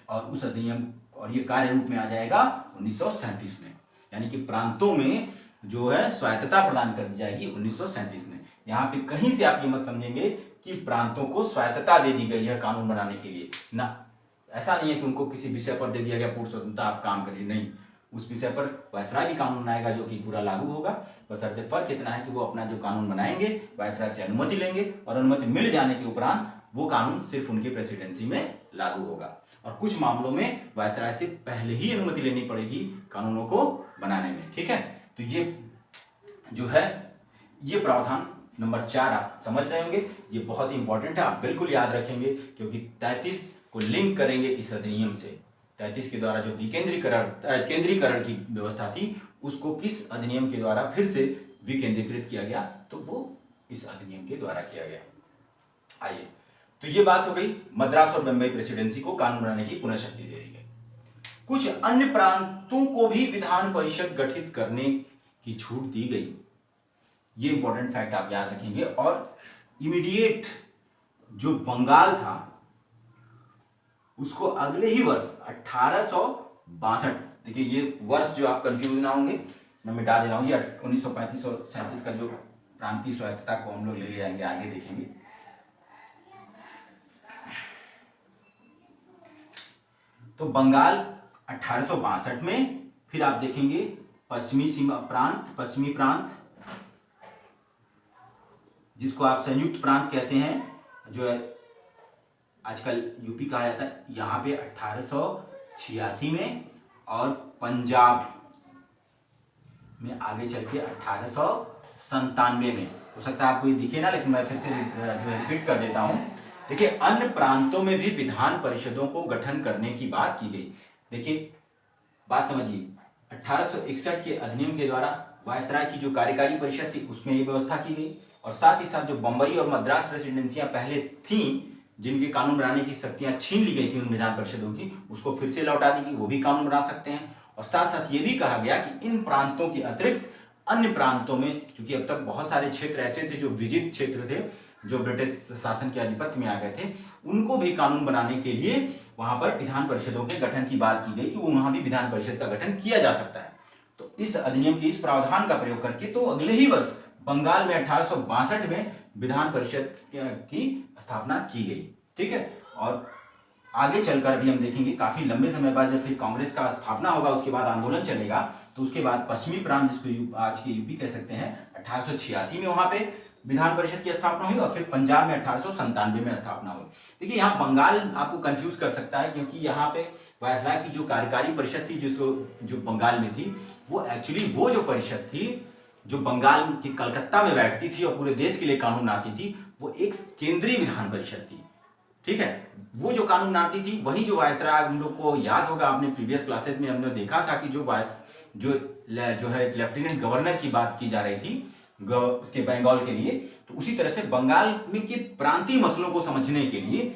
और उस अधिनियम और ये कार्य रूप में आ जाएगा 1937 में। यानी कि प्रांतों में जो है स्वायत्तता प्रदान कर दी जाएगी 1937 में। यहाँ पे कहीं से आप ये मत समझेंगे कि प्रांतों को स्वायत्तता दे दी गई है कानून बनाने के लिए, ना, ऐसा नहीं है कि उनको किसी विषय पर दे दिया गया पूर्ण स्वतंत्रता, आप काम करिए, नहीं, उस विषय पर वायसराय भी कानून बनाएगा जो कि पूरा लागू होगा। बशर्ते फर्क इतना है कि वो अपना जो कानून बनाएंगे वायसराय से अनुमति लेंगे, और अनुमति मिल जाने के उपरांत वो कानून सिर्फ उनके प्रेसिडेंसी में लागू होगा, और कुछ मामलों में वायसराय से पहले ही अनुमति लेनी पड़ेगी कानूनों को बनाने में। ठीक है, तो ये जो है ये प्रावधान नंबर 4 आप समझ रहे होंगे, ये बहुत ही इंपॉर्टेंट है, आप बिल्कुल याद रखेंगे, क्योंकि 33 को लिंक करेंगे इस अधिनियम से। 33 के द्वारा जो केंद्रीकरण की व्यवस्था थी उसको किस अधिनियम के द्वारा फिर से विकेंद्रीकृत किया गया, तो वो इस अधिनियम के द्वारा किया गया। आइए, तो ये बात हो गई मद्रास और बम्बई प्रेसिडेंसी को कानून बनाने की पुनः शक्ति दे दी गई। कुछ अन्य प्रांतों को भी विधान परिषद गठित करने की छूट दी गई। ये इंपॉर्टेंट फैक्ट आप याद रखेंगे। और इमीडिएट जो बंगाल था उसको अगले ही वर्ष 1862, देखिए ये वर्ष जो आप कंफ्यूज ना होंगे मैं मिटा दे रहा हूँ, ये 1935 और 37 का जो प्रांतीय स्वायत्तता को हम लोग ले जाएंगे, आगे देखेंगे। तो बंगाल 1862 में, फिर आप देखेंगे पश्चिमी प्रांत जिसको आप संयुक्त प्रांत कहते हैं, जो है आजकल यूपी कहा जाता है, यहाँ पे 1886 में, और पंजाब में आगे चल के 1897 में। हो सकता है आपको ये दिखे ना, लेकिन मैं फिर से जो है रिपीट कर देता हूँ। देखिए अन्य प्रांतों में भी विधान परिषदों को गठन करने की बात की गई। देखिए बात समझिए, 1861 के अधिनियम के द्वारा वायसराय की जो कार्यकारी परिषद थी उसमें ये व्यवस्था की गई, और साथ ही साथ जो बंबई और मद्रास प्रेसिडेंसियां पहले थीं, जिनके कानून बनाने की शक्तियां छीन ली गई थी उन विधान परिषदों की, उसको फिर से लौटा दी गई, वो भी कानून बना सकते हैं। और साथ साथ ये भी कहा गया कि इन प्रांतों के अतिरिक्त अन्य प्रांतों में, क्योंकि अब तक बहुत सारे क्षेत्र ऐसे थे जो विजित क्षेत्र थे, जो ब्रिटिश शासन के आधिपत्य में आ गए थे, उनको भी कानून बनाने के लिए वहां पर विधान परिषदों के गठन की बात की गई कि वहां भी विधान परिषद का गठन किया जा सकता है। तो इस अधिनियम के इस प्रावधान का प्रयोग करके तो अगले ही वर्ष बंगाल में 1862 में विधान परिषद की स्थापना की गई। ठीक है, और आगे चलकर भी हम देखेंगे काफी लंबे समय बाद जब फिर कांग्रेस का स्थापना होगा, उसके बाद आंदोलन चलेगा, तो उसके बाद पश्चिमी प्रांत, जिसको आज के यूपी कह सकते हैं, 1886 में वहां पे विधान परिषद की स्थापना हुई, और फिर पंजाब में 1897 में स्थापना हुई। देखिए यहाँ बंगाल आपको कंफ्यूज कर सकता है, क्योंकि यहाँ पे वायसराय की जो कार्यकारी परिषद थी जो बंगाल में थी, वो एक्चुअली वो जो परिषद थी जो बंगाल के कलकत्ता में बैठती थी और पूरे देश के लिए कानून बनाती थी, वो एक केंद्रीय विधान परिषद थी। ठीक है, वो जो कानून बनाती थी वही जो वायसराय, हम लोग को याद होगा आपने प्रीवियस क्लासेस में हमने देखा था कि जो है लेफ्टिनेंट गवर्नर की बात की जा रही थी उसके बंगाल के लिए, तो उसी तरह से बंगाल में के प्रांतीय मसलों को समझने के लिए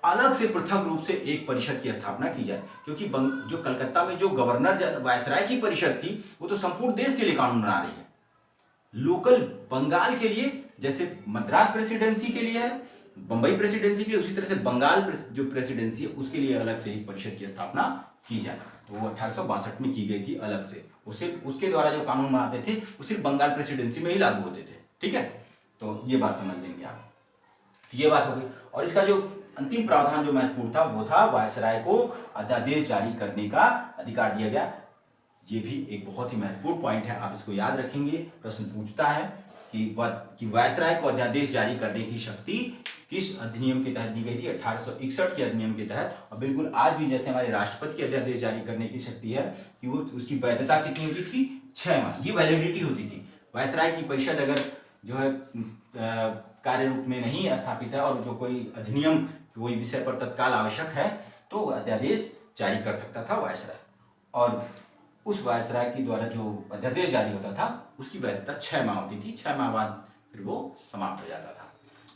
अलग से पृथक रूप से एक परिषद की स्थापना की जाए, क्योंकि जो कलकत्ता में जो गवर्नर वायसराय की परिषद थी वो तो संपूर्ण देश के लिए कानून बना रही है। लोकल बंगाल के लिए जैसे मद्रास प्रेसिडेंसी के लिए है, बंबई प्रेसिडेंसी के लिए, उसी तरह से बंगाल जो प्रेसिडेंसी है उसके लिए अलग से एक परिषद की स्थापना की जाए। तो वो 1862 में की गई थी अलग से, उसके द्वारा जो कानून बनाते थे वो सिर्फ बंगाल प्रेसिडेंसी में ही लागू होते थे। ठीक है, तो ये बात समझ लेंगे आप। तो ये बात हो गई, और इसका जो अंतिम प्रावधान जो महत्वपूर्ण था वो था वायसराय को अध्यादेश जारी करने का अधिकार दिया गया। ये भी एक बहुत ही महत्वपूर्ण पॉइंट है, आप इसको याद रखेंगे। प्रश्न पूछता है कि वायसराय को अध्यादेश जारी करने की शक्ति किस अधिनियम के तहत दी गई थी? 1861 के अधिनियम के तहत। और बिल्कुल आज भी जैसे हमारे राष्ट्रपति की अध्यादेश जारी करने की शक्ति है कि वो उसकी वैधता कितनी होती थी? 6 माह, ये वैलिडिटी होती थी। वायसराय की परिषद अगर जो है कार्य रूप में नहीं स्थापित है और जो कोई अधिनियम कोई विषय पर तत्काल आवश्यक है तो अध्यादेश जारी कर सकता था वायसराय, और उस वायसराय के द्वारा जो अध्यादेश जारी होता था उसकी वैधता 6 माह होती थी। 6 माह बाद फिर वो समाप्त हो जाता था।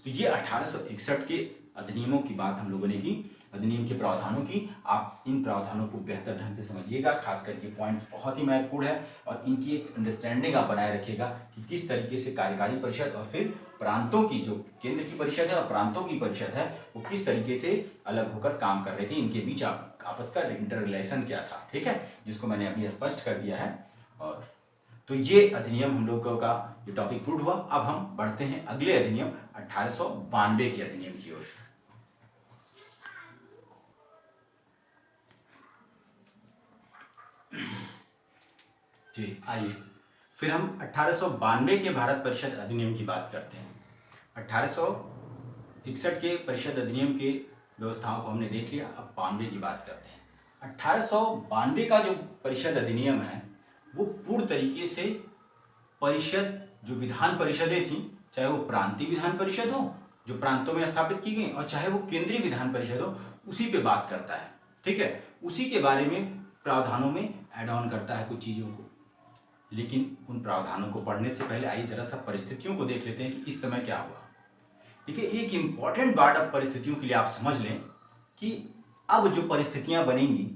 तो ये 1861 के अधिनियमों की बात हम लोगों ने की, अधिनियम के प्रावधानों की। आप इन प्रावधानों को बेहतर ढंग से समझिएगा, खास करके पॉइंट्स बहुत ही महत्वपूर्ण है, और इनकी एक अंडरस्टैंडिंग आप बनाए रखिएगा कि किस तरीके से कार्यकारी परिषद और फिर प्रांतों की जो केंद्र की परिषद है और प्रांतों की परिषद है वो किस तरीके से अलग होकर काम कर रहे थे, इनके बीच आपस का इंटर रिलेशन क्या था। ठीक है, जिसको मैंने अभी स्पष्ट कर दिया है। और तो ये अधिनियम हम लोगों का ये टॉपिक पूर्ण हुआ। अब हम बढ़ते हैं अगले अधिनियम 1892 के अधिनियम की ओर। जी आइए फिर हम 1892 के भारत परिषद अधिनियम की बात करते हैं। 1861 के परिषद अधिनियम के व्यवस्थाओं को हमने देख लिया, अब 92 की बात करते हैं। 1892 का जो परिषद अधिनियम है वो पूर्ण तरीके से परिषद जो विधान परिषदें थी, चाहे वो प्रांतीय विधान परिषद हो जो प्रांतों में स्थापित की गई, और चाहे वो केंद्रीय विधान परिषद हो, उसी पे बात करता है। ठीक है, उसी के बारे में प्रावधानों में ऐड ऑन करता है कुछ चीज़ों को। लेकिन उन प्रावधानों को पढ़ने से पहले आइए जरा सा परिस्थितियों को देख लेते हैं कि इस समय क्या हुआ। देखिए, एक इम्पॉर्टेंट बात अब परिस्थितियों के लिए आप समझ लें कि अब जो परिस्थितियां बनेंगी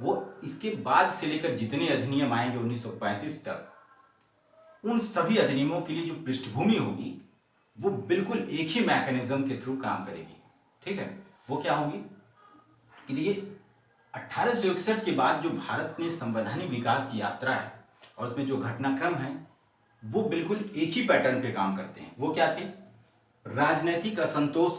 वो इसके बाद से लेकर जितने अधिनियम आएंगे 1935 तक, उन सभी अधिनियमों के लिए जो पृष्ठभूमि होगी वो बिल्कुल एक ही मैकेनिज्म के थ्रू काम करेगी। ठीक है, वो क्या होगी कि ये 1861 के बाद जो भारत में संवैधानिक विकास की यात्रा है और उसमें जो घटनाक्रम है वो बिल्कुल एक ही पैटर्न पे काम करते हैं। वो क्या थे? राजनीतिक असंतोष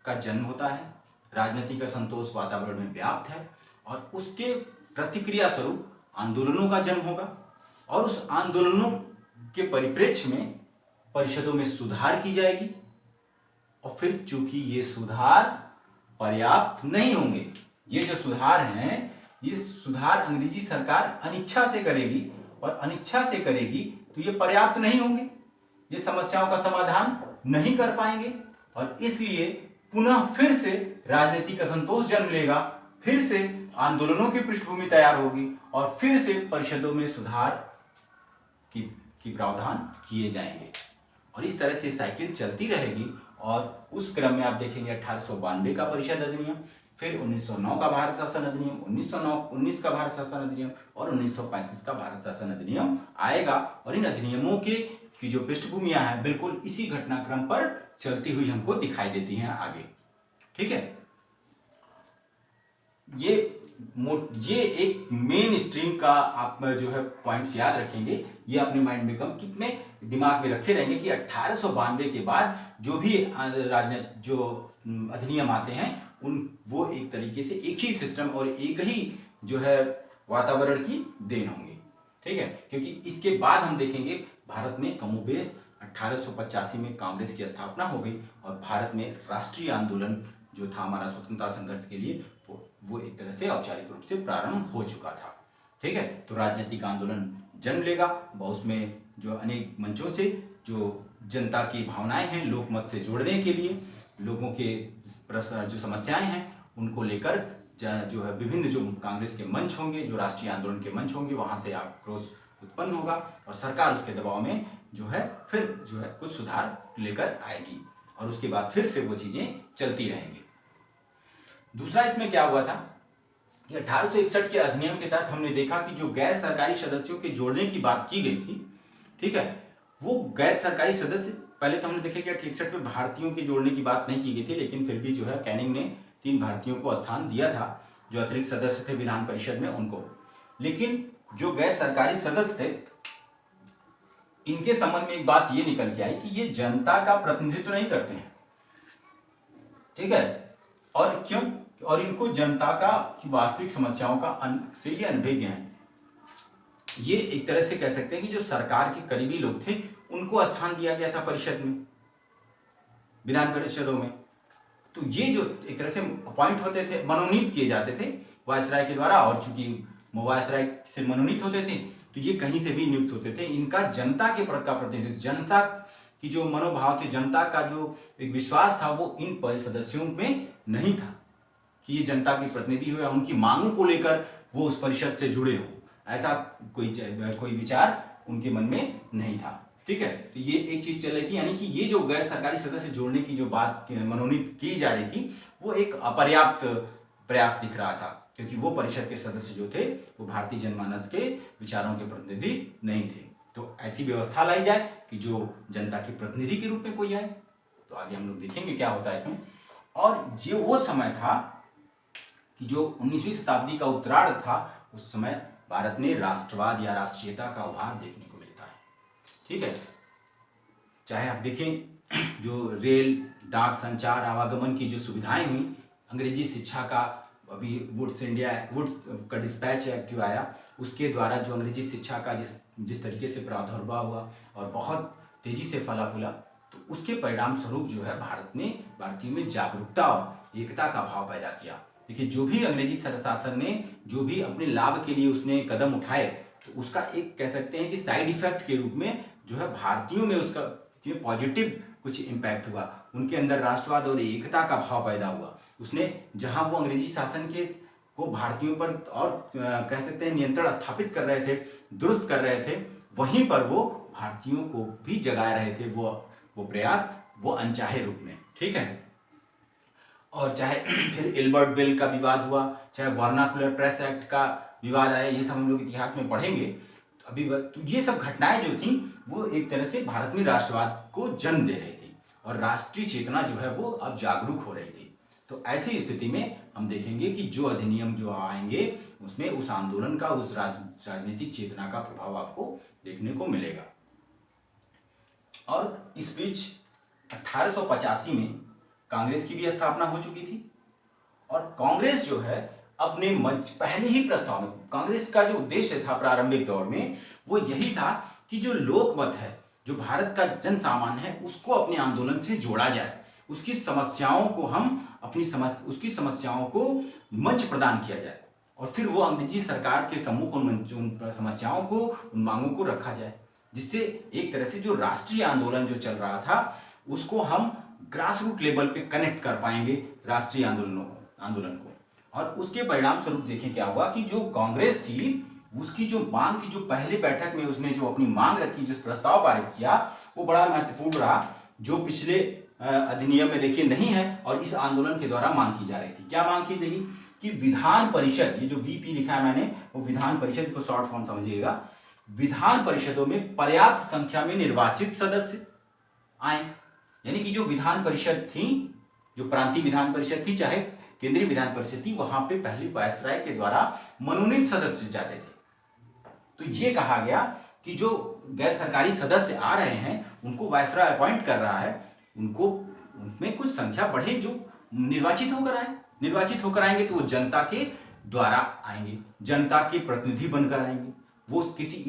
का जन्म होता है, राजनीतिक असंतोष वातावरण में व्याप्त है और उसके प्रतिक्रिया स्वरूप आंदोलनों का जन्म होगा और उस आंदोलनों के परिप्रेक्ष्य में परिषदों में सुधार की जाएगी और फिर चूंकि ये सुधार पर्याप्त नहीं होंगे, ये जो सुधार हैं ये सुधार अंग्रेजी सरकार अनिच्छा से करेगी और अनिच्छा से करेगी तो ये पर्याप्त नहीं होंगे, ये समस्याओं का समाधान नहीं कर पाएंगे और इसलिए पुनः फिर से राजनीतिक असंतोष जन्म लेगा, फिर से आंदोलनों की पृष्ठभूमि तैयार होगी और फिर से परिषदों में सुधार की प्रावधान किए जाएंगे और इस तरह से साइकिल चलती रहेगी। और उस क्रम में आप देखेंगे 1892 का परिषद अधिनियम, फिर 1909 का भारत शासन अधिनियम, 1919 का भारत शासन अधिनियम और 1935 का भारत शासन अधिनियम आएगा और इन अधिनियमों की जो पृष्ठभूमियां हैं बिल्कुल इसी घटनाक्रम पर चलती हुई हमको दिखाई देती हैं आगे। ठीक है, ये एक मेन स्ट्रीम का आप जो है पॉइंट्स याद रखेंगे, ये अपने माइंड में कितने दिमाग में रखे रहेंगे कि 1892 के बाद जो भी राजनीति जो अधिनियम आते हैं वो एक तरीके से एक ही सिस्टम और एक ही जो है वातावरण की देन होंगे। ठीक है, क्योंकि इसके बाद हम देखेंगे भारत में कमोबेश 1885 में कांग्रेस की स्थापना हो गई और भारत में राष्ट्रीय आंदोलन जो था हमारा स्वतंत्रता संघर्ष के लिए वो एक तरह से औपचारिक रूप से प्रारंभ हो चुका था। ठीक है, तो राजनीतिक आंदोलन जन्म लेगा, उसमें जो अनेक मंचों से जो जनता की भावनाएं हैं लोकमत से जोड़ने के लिए, लोगों के जो समस्याएं हैं उनको लेकर जो है विभिन्न जो कांग्रेस के मंच होंगे, जो राष्ट्रीय आंदोलन के मंच होंगे, वहां से आक्रोश उत्पन्न होगा और सरकार उसके दबाव में जो है फिर जो है कुछ सुधार लेकर आएगी और उसके बाद फिर से वो चीजें चलती रहेंगी। दूसरा इसमें क्या हुआ था कि 1861 के अधिनियम के तहत हमने देखा कि जो गैर सरकारी सदस्यों के जोड़ने की बात की गई थी, ठीक है, वो गैर सरकारी सदस्य पहले तो हमने देखा कि 1861 में भारतीयों के जोड़ने की बात नहीं की गई थी, लेकिन फिर भी जो है कैनिंग ने 3 भारतीयों को स्थान दिया था जो अतिरिक्त सदस्य थे विधान परिषद में उनको। लेकिन जो गैर सरकारी सदस्य थे इनके संबंध में एक बात ये निकल के आई कि ये जनता का प्रतिनिधित्व नहीं करते हैं। ठीक है, और क्यों? और इनको जनता का की वास्तविक समस्याओं का से ये अनभिज्ञ हैं। ये एक तरह से कह सकते हैं कि जो सरकार के करीबी लोग थे उनको स्थान दिया गया था परिषद में, विधान परिषदों में। तो ये जो एक तरह से अपॉइंट होते थे, मनोनीत किए जाते थे वायसराय के द्वारा, और चूंकि वायसराय से मनोनीत होते थे तो ये कहीं से भी नियुक्त होते थे। इनका जनता के का प्रतिनिधित्व, जनता की जो मनोभाव थे, जनता का जो एक विश्वास था वो इन सदस्यों में नहीं था कि ये जनता के प्रतिनिधि हो या उनकी मांगों को लेकर वो उस परिषद से जुड़े हो, ऐसा कोई विचार उनके मन में नहीं था। ठीक है, तो ये एक चीज चल रही थी, यानी कि ये जो गैर सरकारी सदस्य जोड़ने की जो बात मनोनीत की जा रही थी वो एक अपर्याप्त प्रयास दिख रहा था, क्योंकि वो परिषद के सदस्य जो थे वो भारतीय जनमानस के विचारों के प्रतिनिधि नहीं थे। तो ऐसी व्यवस्था लाई जाए कि जो जनता के प्रतिनिधि के रूप में कोई आए। तो आगे हम लोग देखेंगे क्या होता है इसमें। और ये वो समय था कि जो 19वीं शताब्दी का उत्तरार्ध था, उस समय भारत में राष्ट्रवाद या राष्ट्रीयता का उभार देखने को मिलता है। ठीक है, चाहे आप देखें जो रेल, डाक, संचार, आवागमन की जो सुविधाएं हुई, अंग्रेजी शिक्षा का अभी वुड्स का डिस्पैच एक्ट जो आया उसके द्वारा जो अंग्रेजी शिक्षा का जिस तरीके से प्रादुर्भाव हुआ और बहुत तेजी से फला फूला, तो उसके परिणाम स्वरूप जो है भारतीयों में जागरूकता और एकता का भाव पैदा किया। देखिए, जो भी अंग्रेजी शासन ने जो भी अपने लाभ के लिए उसने कदम उठाए, तो उसका एक कह सकते हैं कि साइड इफेक्ट के रूप में जो है भारतीयों में उसका पॉजिटिव कुछ इम्पैक्ट हुआ। उनके अंदर राष्ट्रवाद और एकता का भाव पैदा हुआ। उसने जहां वो अंग्रेजी शासन को भारतीयों पर और कह सकते हैं नियंत्रण स्थापित कर रहे थे, दुरुस्त कर रहे थे, वहीं पर वो भारतीयों को भी जगा रहे थे वो प्रयास वो अनचाहे रूप में। ठीक है। और चाहे फिर एल्बर्ट बिल का विवाद हुआ, चाहे वर्नाकुलर प्रेस एक्ट का विवाद आया, ये सब हम लोग इतिहास में पढ़ेंगे। तो अभी तो ये सब घटनाएं जो थी वो एक तरह से भारत में राष्ट्रवाद को जन्म दे रही थी और राष्ट्रीय चेतना जो है वो अब जागरूक हो रही थी। तो ऐसी स्थिति में हम देखेंगे कि जो अधिनियम जो आएंगे उसमें उस आंदोलन का, उस राजनीतिक चेतना का प्रभाव आपको देखने को मिलेगा। और इस बीच 1885 में कांग्रेस की भी स्थापना हो चुकी थी और कांग्रेस जो है अपने मंच पहले ही प्रस्ताव में, कांग्रेस का जो उद्देश्य था प्रारंभिक दौर में वो यही था कि जो लोकमत है, जो भारत का जन सामान्य है, उसको अपने आंदोलन से जोड़ा जाए, उसकी समस्याओं को हम उसकी समस्याओं को मंच प्रदान किया जाए और फिर वो अंग्रेजी सरकार के सम्मुख उन समस्याओं को, उन मांगों को रखा जाए, जिससे एक तरह से जो राष्ट्रीय आंदोलन जो चल रहा था उसको हम ग्रास रूट लेवल पे कनेक्ट कर पाएंगे राष्ट्रीय आंदोलन को। और उसके परिणाम स्वरूप देखें क्या हुआ कि जो कांग्रेस थी उसकी जो मांग थी, जो पहले बैठक में उसने जो अपनी मांग रखी, जिस प्रस्ताव पारित किया, वो बड़ा महत्वपूर्ण रहा, जो पिछले अधिनियम में देखिए नहीं है और इस आंदोलन के द्वारा मांग की जा रही थी। क्या मांग की गई कि विधान परिषद, ये जो वीपी लिखा है मैंने, वो विधान परिषद को शॉर्ट फॉर्म समझिएगा, विधान परिषदों में पर्याप्त संख्या में निर्वाचित सदस्य आए। यानी कि जो विधान परिषद थी, जो प्रांतीय विधान परिषद थी चाहे केंद्रीय विधान परिषद थी, वहां पे पहले वायसराय के द्वारा मनोनीत सदस्य जाते थे। तो ये कहा गया कि जो गैर सरकारी सदस्य आ रहे हैं उनको वायसराय अपॉइंट कर रहा है, उनको उनमें कुछ संख्या बढ़े जो निर्वाचित होकर आए। निर्वाचित होकर आएंगे तो वो जनता के द्वारा आएंगे, जनता के प्रतिनिधि बनकर आएंगे। वो किसी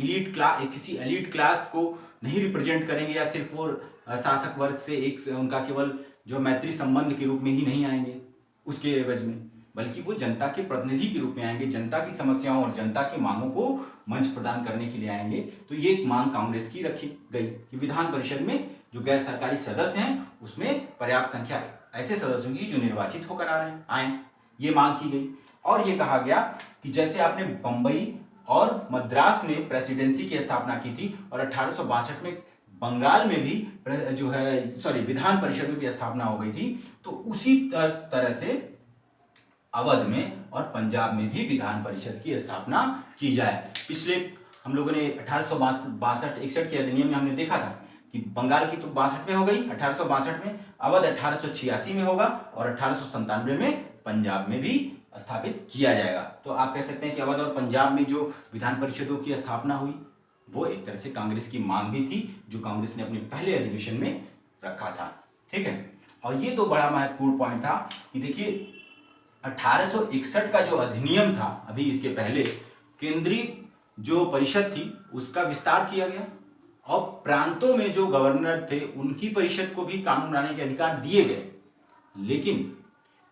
एलीट क्लास को नहीं रिप्रेजेंट करेंगे या सिर्फ वो शासक वर्ग से एक उनका केवल जो मैत्री संबंध के रूप में ही नहीं आएंगे उसके एवज में, बल्कि वो जनता के प्रतिनिधि के रूप में आएंगे, जनता की समस्याओं और जनता की मांगों को मंच प्रदान करने के लिए आएंगे। तो ये एक मांग कांग्रेस की रखी गई कि विधान परिषद में जो गैर सरकारी सदस्य हैं उसमें पर्याप्त संख्या ऐसे सदस्यों की जो निर्वाचित होकर आ रहे हैं आए, ये मांग की गई। और ये कहा गया कि जैसे आपने बंबई और मद्रास में प्रेसिडेंसी की स्थापना की थी और 1862 में बंगाल में भी जो है विधान परिषदों की स्थापना हो गई थी, तो उसी तरह से अवध में और पंजाब में भी विधान परिषद की स्थापना की जाए। पिछले हम लोगों ने 1862-61 के अधिनियम में हमने देखा था कि बंगाल की तो 62 में हो गई 1862 में, अवध 1886 में होगा और 1897 में पंजाब में भी स्थापित किया जाएगा। तो आप कह सकते हैं कि अवध और पंजाब में जो विधान परिषदों की स्थापना हुई वो एक तरह से कांग्रेस की मांग भी थी, जो कांग्रेस ने अपने पहले अधिवेशन में रखा था। ठीक है। और ये तो बड़ा महत्वपूर्ण पॉइंट था कि देखिए 1861 का जो अधिनियम था, अभी इसके पहले केंद्रीय जो परिषद थी उसका विस्तार किया गया और प्रांतों में जो गवर्नर थे उनकी परिषद को भी कानून बनाने के अधिकार दिए गए।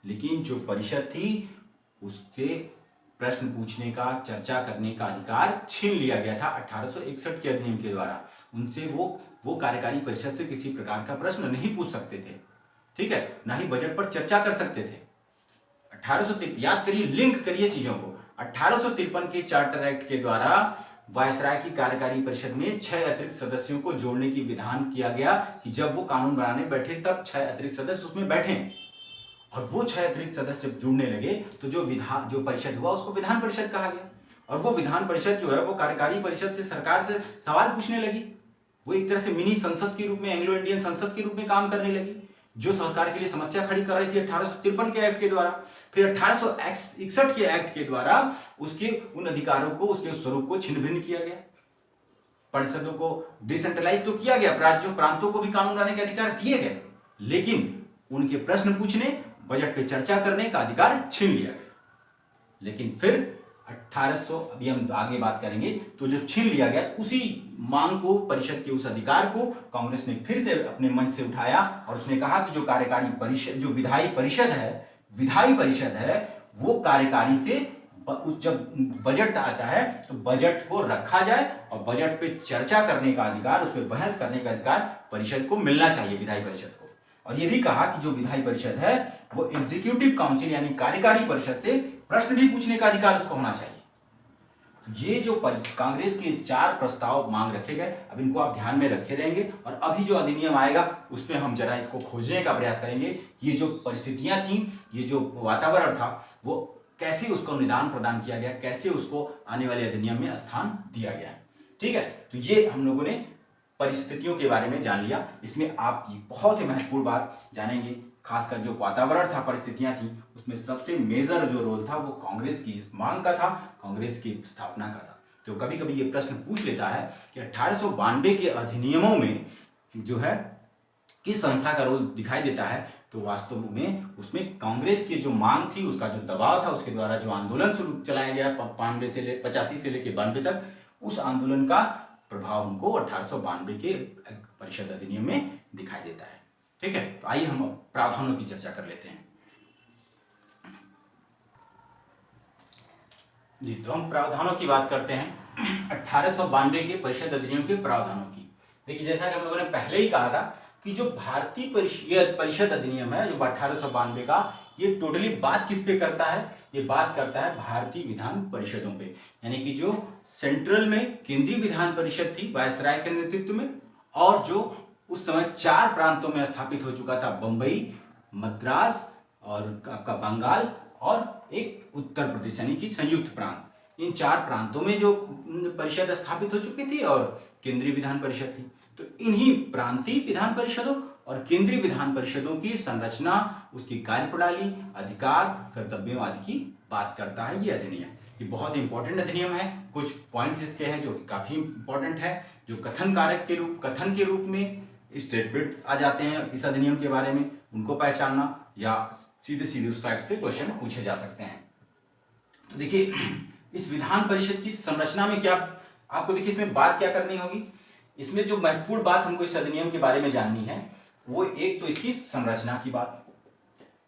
लेकिन जो परिषद थी उससे प्रश्न पूछने का, चर्चा करने का अधिकार छीन लिया गया था 1861 के अधिनियम के द्वारा। उनसे वो कार्यकारी परिषद से किसी प्रकार का प्रश्न नहीं पूछ सकते थे, ठीक है, ना ही बजट पर चर्चा कर सकते थे। 1853 याद करिए, लिंक करिए चीजों को, 1853 के चार्टर एक्ट के द्वारा वायसराय की कार्यकारी परिषद में 6 अतिरिक्त सदस्यों को जोड़ने की विधान किया गया कि जब वो कानून बनाने बैठे तब 6 अतिरिक्त सदस्य उसमें बैठे और वो 6 अतिरिक्त सदस्य जब जुड़ने लगे तो जो परिषद हुआ उसको विधान परिषद कहा गया। और वो विधान परिषद जो है वो कार्यकारी परिषद से, सरकार से सवाल पूछने लगी। वो एक तरह से मिनी संसद के रूप में, एंग्लो इंडियन संसद के रूप में काम करने लगी, जो सरकार के लिए समस्या खड़ी कर रही थी 1853 के एक्ट के द्वारा। फिर 1861 के एक्ट के द्वारा उसके उन अधिकारों को, उसके स्वरूप को छिन्न भिन्न किया गया, परिषदों को डिसेंट्रलाइज तो किया गया, राज्यों प्रांतों को भी कानून बनाने के अधिकार दिए गए, लेकिन उनके प्रश्न पूछने, बजट पे चर्चा करने का अधिकार छीन लिया गया। लेकिन फिर 1800, अभी हम आगे बात करेंगे, तो जो छीन लिया गया उसी मांग को, परिषद के उस अधिकार को कांग्रेस ने फिर से अपने मंच से उठाया और उसने कहा कि जो कार्यकारी परिषद, जो विधायी परिषद है वो कार्यकारी से जब बजट आता है तो बजट को रखा जाए और बजट पे चर्चा करने का अधिकार, उस पर बहस करने का अधिकार परिषद को मिलना चाहिए, विधायी परिषद को। और ये भी कहा कि जो विधायी परिषद है वो एग्जीक्यूटिव काउंसिल यानी कार्यकारी परिषद से प्रश्न भी पूछने का अधिकार उसको होना चाहिए। ये जो कांग्रेस के 4 प्रस्ताव मांग रखे गए, अब इनको आप ध्यान में रखे रहेंगे और अभी जो अधिनियम आएगा उसमें हम जरा इसको खोजने का प्रयास करेंगे। ये जो परिस्थितियां थी, ये जो वातावरण था, वो कैसे उसको निदान प्रदान किया गया, कैसे उसको आने वाले अधिनियम में स्थान दिया गया। ठीक है, तो ये हम लोगों ने परिस्थितियों के बारे में जान लिया। इसमें आप ये बहुत ही महत्वपूर्ण बात जानेंगे, खासकर जो वातावरण था, परिस्थितियां थी, उसमें सबसे मेजर जो रोल था वो कांग्रेस की इस मांग का था, कांग्रेस की स्थापना का था। तो कभी कभी ये प्रश्न पूछ लेता है कि 1892 के अधिनियमों में जो है किस संस्था का रोल दिखाई देता है, तो वास्तव में उसमें कांग्रेस की जो मांग थी, उसका जो दबाव था, उसके द्वारा जो आंदोलन शुरू चलाया गया 85 से लेकर 92 तक, उस आंदोलन का प्रभाव हमको 1892 के परिषद अधिनियम में दिखाई देता है। ठीक है, तो आइए हम प्रावधानों की चर्चा कर लेते हैं। जी, तो हम प्रावधानों की बात करते हैं 1892 के परिषद अधिनियम के प्रावधानों की। देखिए, जैसा कि हम लोगों ने पहले ही कहा था कि जो भारतीय परिषद अधिनियम है, जो 1892 का, ये टोटली बात किस पे करता है? ये बात करता है भारतीय विधान परिषदों पे, यानी कि जो सेंट्रल में केंद्रीय विधान परिषद थी वायसराय के नेतृत्व में, और जो उस समय 4 प्रांतों में स्थापित हो चुका था, बंबई, मद्रास और आपका बंगाल और एक उत्तर प्रदेश, यानी कि संयुक्त प्रांत। इन 4 प्रांतों में जो परिषद स्थापित हो चुकी थी और केंद्रीय विधान परिषद थी। तो इन्हीं प्रांतीय विधान परिषदों और केंद्रीय विधान परिषदों की संरचना, उसकी कार्यप्रणाली, अधिकार, कर्तव्यों आदि की बात करता है ये अधिनियम। ये बहुत इंपॉर्टेंट अधिनियम है। कुछ पॉइंट्स इसके हैं जो काफी इंपॉर्टेंट है, जो कथन के रूप में स्टेटमेंट्स आ जाते हैं इस अधिनियम के बारे में, उनको पहचानना, या सीधे सीधे उस फैक्ट से क्वेश्चन पूछे जा सकते हैं। तो देखिए, इस विधान परिषद की संरचना में क्या आपको, देखिए इसमें बात क्या करनी होगी। इसमें जो महत्वपूर्ण बात हमको इस अधिनियम के बारे में जाननी है, वो एक तो इसकी संरचना की बात।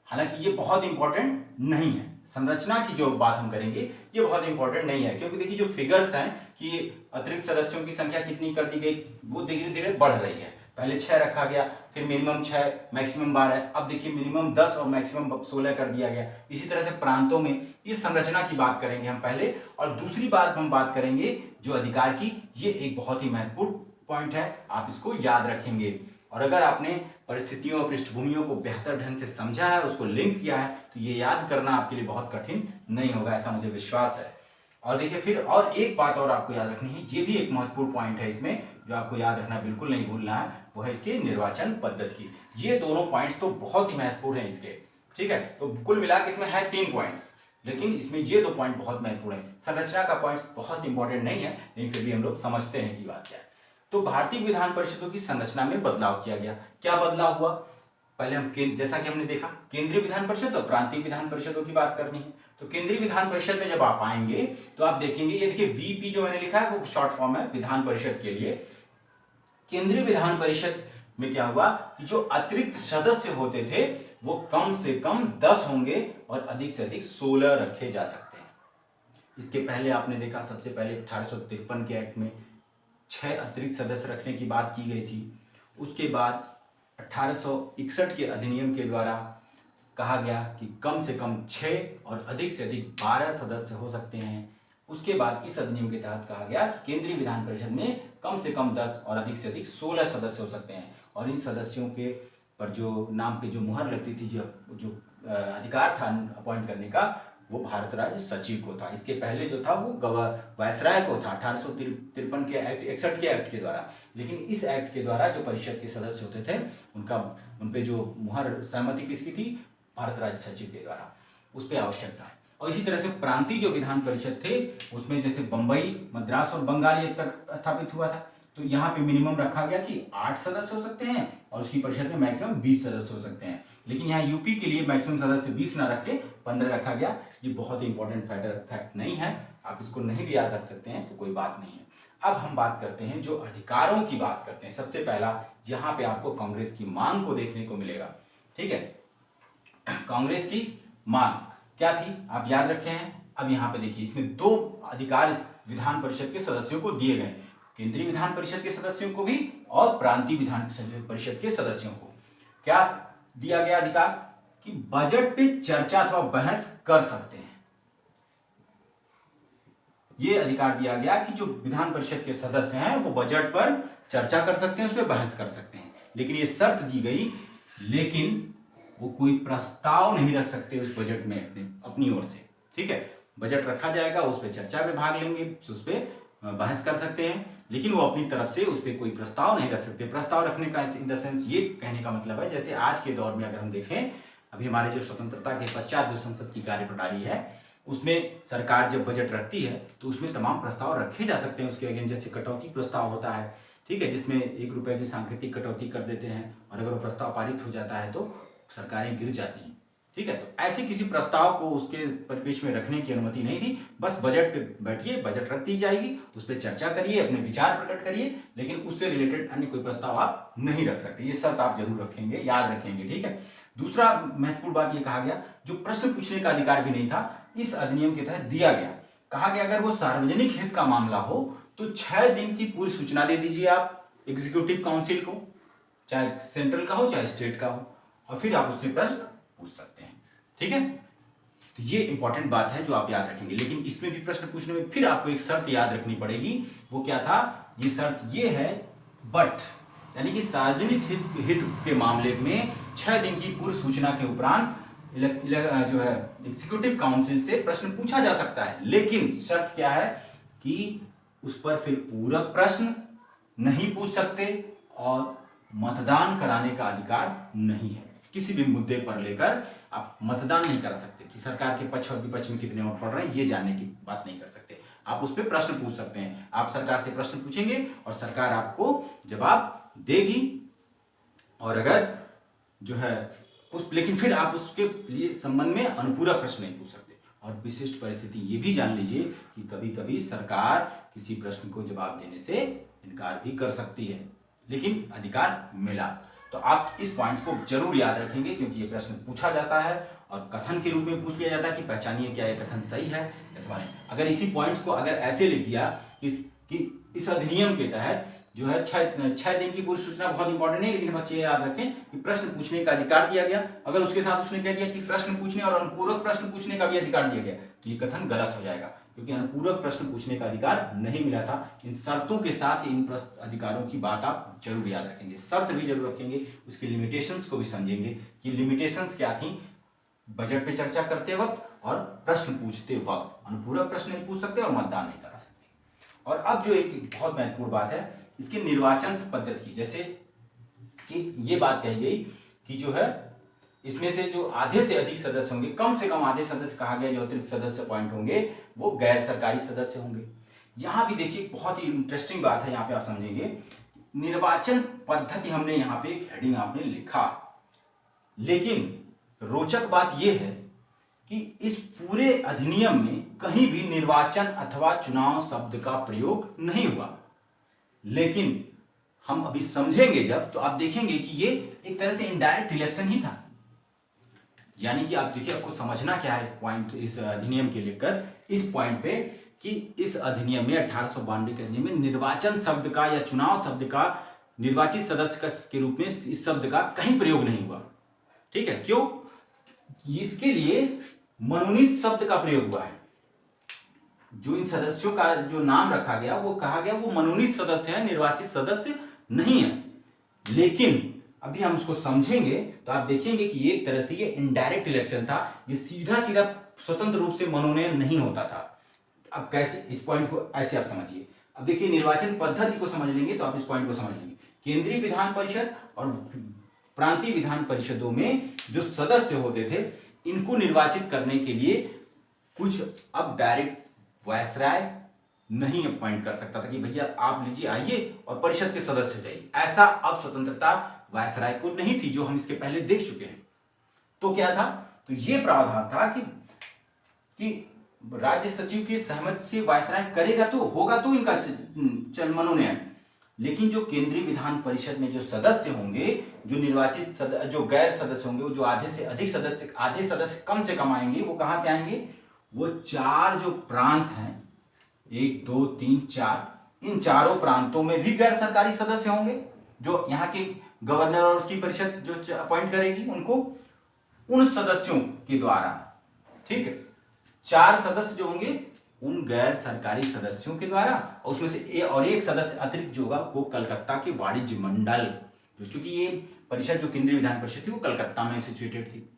हालांकि ये बहुत इंपॉर्टेंट नहीं है, संरचना की जो बात हम करेंगे ये बहुत इंपॉर्टेंट नहीं है, क्योंकि देखिए जो फिगर्स हैं कि अतिरिक्त सदस्यों की संख्या कितनी कर दी गई, वो धीरे धीरे बढ़ रही है। पहले 6 रखा गया, फिर मिनिमम 6, मैक्सिमम 12, अब देखिए मिनिमम 10 और मैक्सिमम 16 कर दिया गया। इसी तरह से प्रांतों में ये संरचना की बात करेंगे हम पहले, और दूसरी बात हम बात करेंगे जो अधिकार की। ये एक बहुत ही महत्वपूर्ण पॉइंट है, आप इसको याद रखेंगे। और अगर आपने परिस्थितियों और पृष्ठभूमियों को बेहतर ढंग से समझा है, उसको लिंक किया है, तो ये याद करना आपके लिए बहुत कठिन नहीं होगा, ऐसा मुझे विश्वास है। और देखिए, फिर और एक बात और आपको याद रखनी है, ये भी एक महत्वपूर्ण पॉइंट है इसमें, जो आपको याद रखना बिल्कुल नहीं भूलना है, वो है इसके निर्वाचन पद्धति की। ये दोनों पॉइंट्स तो बहुत ही महत्वपूर्ण है इसके। ठीक है, तो कुल मिलाकर इसमें है 3 पॉइंट्स, लेकिन इसमें ये 2 पॉइंट बहुत महत्वपूर्ण है। संरचना का पॉइंट बहुत इंपॉर्टेंट नहीं है, लेकिन फिर भी हम लोग समझते हैं कि बात क्या है। तो भारतीय विधान परिषदों की संरचना में बदलाव किया गया। क्या बदलाव हुआ? पहले हम जैसा कि हमने देखा, केंद्रीय विधान परिषद और प्रांतीय विधान परिषदों की बात करनी है। तो केंद्रीय विधान परिषद में जब आप आएंगे तो आप देखेंगे, ये देखिए वीपी जो मैंने लिखा है वो शॉर्ट फॉर्म है विधान परिषद के लिए। केंद्रीय विधान परिषद में क्या हुआ कि जो अतिरिक्त सदस्य होते थे वो कम से कम 10 होंगे और अधिक से अधिक 16 रखे जा सकते हैं। इसके पहले आपने देखा, सबसे पहले 1853 के एक्ट में 6 अतिरिक्त सदस्य रखने की बात की गई थी। उसके बाद 1861 के अधिनियम के द्वारा कहा गया कि कम से कम 6 और अधिक से अधिक 12 सदस्य हो सकते हैं। उसके बाद इस अधिनियम के तहत कहा गया कि केंद्रीय विधान परिषद में कम से कम 10 और अधिक से अधिक 16 सदस्य हो सकते हैं, और इन सदस्यों के पर जो नाम पे जो मुहर लगती थी, जो अधिकार था अपॉइंट करने का, वो भारत राज्य सचिव को था। इसके पहले जो था वो वायसराय को था 1853 के एक्ट 61 के एक्ट के द्वारा। लेकिन इस एक्ट के द्वारा जो परिषद के सदस्य होते थे उन पे जो मुहर सहमति किसकी थी? भारत राज्य सचिव के द्वारा, उस पर आवश्यक था। और इसी तरह से प्रांतीय जो विधान परिषद थे उसमें जैसे बंबई, मद्रास और बंगाल ये तक स्थापित हुआ था, तो यहाँ पे मिनिमम रखा गया कि 8 सदस्य हो सकते हैं और उसकी परिषद में मैक्सिमम 20 सदस्य हो सकते हैं। लेकिन यहाँ यूपी के लिए मैक्सिमम सदस्य 20 ना रख के 15 रखा गया। ये बहुत ही इंपॉर्टेंट फैक्ट नहीं है, आप इसको नहीं भी याद रख सकते हैं तो कोई बात नहीं है। अब हम बात करते हैं जो अधिकारों की बात करते हैं। सबसे पहला यहाँ पे आपको कांग्रेस की मांग को देखने को मिलेगा। ठीक है, कांग्रेस की मांग क्या थी आप याद रखे हैं। अब यहाँ पे देखिए, इसमें 2 अधिकार विधान परिषद के सदस्यों को दिए गए, केंद्रीय विधान परिषद के सदस्यों को भी और प्रांतीय विधान परिषद के सदस्यों को। क्या दिया गया अधिकार? कि बजट पे चर्चा अथवा बहस कर सकते हैं। ये अधिकार दिया गया कि जो विधान परिषद के सदस्य हैं वो बजट पर चर्चा कर सकते हैं, उस पर बहस कर सकते हैं, लेकिन ये शर्त दी गई, लेकिन वो कोई प्रस्ताव नहीं रख सकते उस बजट में अपनी ओर से। ठीक है, बजट रखा जाएगा, उस पर चर्चा में भाग लेंगे, उस पर बहस कर सकते हैं, लेकिन वो अपनी तरफ से उस पर कोई प्रस्ताव नहीं रख सकते। प्रस्ताव रखने का इन द सेंस ये कहने का मतलब है, जैसे आज के दौर में अगर हम देखें, अभी हमारे जो स्वतंत्रता के पश्चात जो संसद की कार्यप्रणाली है, उसमें सरकार जब बजट रखती है तो उसमें तमाम प्रस्ताव रखे जा सकते हैं उसके अगेंस्ट। जैसे कटौती प्रस्ताव होता है, ठीक है, जिसमें 1 रुपये की सांकेतिक कटौती कर देते हैं, और अगर वो प्रस्ताव पारित हो जाता है तो सरकारें गिर जाती हैं। ठीक है, तो ऐसे किसी प्रस्ताव को उसके परिपेक्ष में रखने की अनुमति नहीं थी। बस बजट पे बैठिए, बजट रख दी जाएगी, उस पर चर्चा करिए, अपने विचार प्रकट करिए, लेकिन उससे रिलेटेड अन्य कोई प्रस्ताव आप नहीं रख सकते। ये शर्त आप जरूर रखेंगे, याद रखेंगे। ठीक है, दूसरा महत्वपूर्ण बात ये कहा गया, जो प्रश्न पूछने का अधिकार भी नहीं था, इस अधिनियम के तहत दिया गया। कहा गया अगर वो सार्वजनिक हित का मामला हो तो 6 दिन की पूरी सूचना दे दीजिए आप एग्जीक्यूटिव काउंसिल को, चाहे सेंट्रल का हो चाहे स्टेट का हो, और फिर आप उससे प्रश्न पूछ सकते हैं। ठीक है, तो ये इंपॉर्टेंट बात है जो आप याद रखेंगे। लेकिन इसमें भी प्रश्न पूछने में फिर आपको एक शर्त याद रखनी पड़ेगी। वो क्या था? ये शर्त ये है, बट, यानी कि सार्वजनिक हित के मामले में 6 दिन की पूर्व सूचना के उपरांत जो है एग्जीक्यूटिव काउंसिल से प्रश्न पूछा जा सकता है। लेकिन शर्त क्या है कि उस पर फिर पूरक प्रश्न नहीं पूछ सकते और मतदान कराने का अधिकार नहीं है। किसी भी मुद्दे पर लेकर आप मतदान नहीं करा सकते कि सरकार के पक्ष और विपक्ष में कितने वोट पड़ रहे हैं, ये जानने की बात नहीं कर सकते। आप उस पर प्रश्न पूछ सकते हैं, आप सरकार से प्रश्न पूछेंगे और सरकार आपको जवाब देगी, और अगर जो है लेकिन फिर आप उसके लिए संबंध में अनुपूरक प्रश्न नहीं पूछ सकते। और विशिष्ट परिस्थिति ये भी जान लीजिए कि कभी कभी सरकार किसी प्रश्न को जवाब देने से इनकार भी कर सकती है, लेकिन अधिकार मिला। तो आप इस पॉइंट को जरूर याद रखेंगे, क्योंकि ये प्रश्न पूछा जाता है और कथन के रूप में पूछ लिया जाता है कि पहचानिए क्या ये कथन सही है अथवा नहीं। अगर इसी पॉइंट्स को अगर ऐसे लिख दिया कि इस अधिनियम के तहत जो है 6 दिन की पूर्व सूचना बहुत इंपॉर्टेंट नहीं, लेकिन बस ये याद रखें कि प्रश्न पूछने का अधिकार दिया गया। अगर उसके साथ उसने कह दिया कि प्रश्न पूछने और अनुपूरक प्रश्न पूछने का भी अधिकार दिया गया, तो ये कथन गलत हो जाएगा, क्योंकि अनुपूरक प्रश्न पूछने का अधिकार नहीं मिला था। इन शर्तों के साथ इन अधिकारों की बात आप जरूर याद रखेंगे, शर्त भी जरूर रखेंगे, उसकी लिमिटेशंस को भी समझेंगे कि लिमिटेशंस क्या थी बजट पे चर्चा करते वक्त और प्रश्न पूछते वक्त। अनुपूरक प्रश्न नहीं पूछ सकते और मतदान नहीं करा सकते। और अब जो एक बहुत महत्वपूर्ण बात है इसके निर्वाचन पद्धति की, जैसे कि ये बात कही गई कि जो है इसमें से जो आधे से अधिक सदस्य होंगे, कम से कम आधे सदस्य कहा गया, जो अतिरिक्त सदस्य अपॉइंट होंगे वो गैर सरकारी सदस्य होंगे। यहाँ भी देखिए बहुत ही इंटरेस्टिंग बात है, यहाँ पे आप समझेंगे निर्वाचन पद्धति हमने यहाँ पे एक हेडिंग आपने लिखा, लेकिन रोचक बात यह है कि इस पूरे अधिनियम में कहीं भी निर्वाचन अथवा चुनाव शब्द का प्रयोग नहीं हुआ। लेकिन हम अभी समझेंगे जब, तो आप देखेंगे कि ये एक तरह से इनडायरेक्ट इलेक्शन ही था। यानी कि आप देखिए, आपको समझना क्या है इस पॉइंट, इस अधिनियम के लेकर इस पॉइंट पे, कि इस अधिनियम में 1892 के अधिनियम में निर्वाचन शब्द का या चुनाव शब्द का निर्वाचित सदस्य के रूप में इस शब्द का कहीं प्रयोग नहीं हुआ। ठीक है, क्यों? इसके लिए मनोनीत शब्द का प्रयोग हुआ है। जो इन सदस्यों का जो नाम रखा गया, वो कहा गया वो मनोनीत सदस्य है, निर्वाचित सदस्य नहीं है। लेकिन अभी हम उसको समझेंगे तो आप देखेंगे कि एक तरह से ये इनडायरेक्ट इलेक्शन था, ये सीधा सीधा स्वतंत्र रूप से मनोनयन नहीं होता था। अब कैसे, इस पॉइंट को ऐसे आप समझिए। अब देखिए निर्वाचन पद्धति को समझ लेंगे तो आप इस पॉइंट को समझ लेंगे। केंद्रीय विधान परिषद और प्रांतीय विधान परिषदों में जो सदस्य होते थे, इनको निर्वाचित करने के लिए कुछ अब डायरेक्ट वायसराय नहीं अपॉइंट कर सकता था कि भैया आप लीजिए आइए और परिषद के सदस्य जाइए। ऐसा अब स्वतंत्रता वायसराय को नहीं थी, जो हम इसके पहले देख चुके हैं। तो क्या था? तो ये प्रावधान था कि राज्य सचिव की सहमति से वायसराय करेगा तो होगा तो इनका मनोनयन, लेकिन जो केंद्रीय विधान परिषद में जो सदस्य होंगे, जो निर्वाचित जो गैर सदस्य होंगे, वो जो आधे सदस्य कम से कम आएंगे, वो कहां से आएंगे? वो 4 जो प्रांत हैं, 1 2 3 4, इन चारों प्रांतों में भी गैर सरकारी सदस्य होंगे, जो यहाँ के गवर्नर और उसकी परिषद जो अपॉइंट करेगी उनको, उन सदस्यों के द्वारा, ठीक है, 4 सदस्य जो होंगे उन गैर सरकारी सदस्यों के द्वारा, और उसमें से एक सदस्य अतिरिक्त जो होगा वो कलकत्ता के वाणिज्य मंडल, जो चूंकि ये परिषद जो केंद्रीय विधान परिषद थी वो कलकत्ता में सिचुएटेड थी,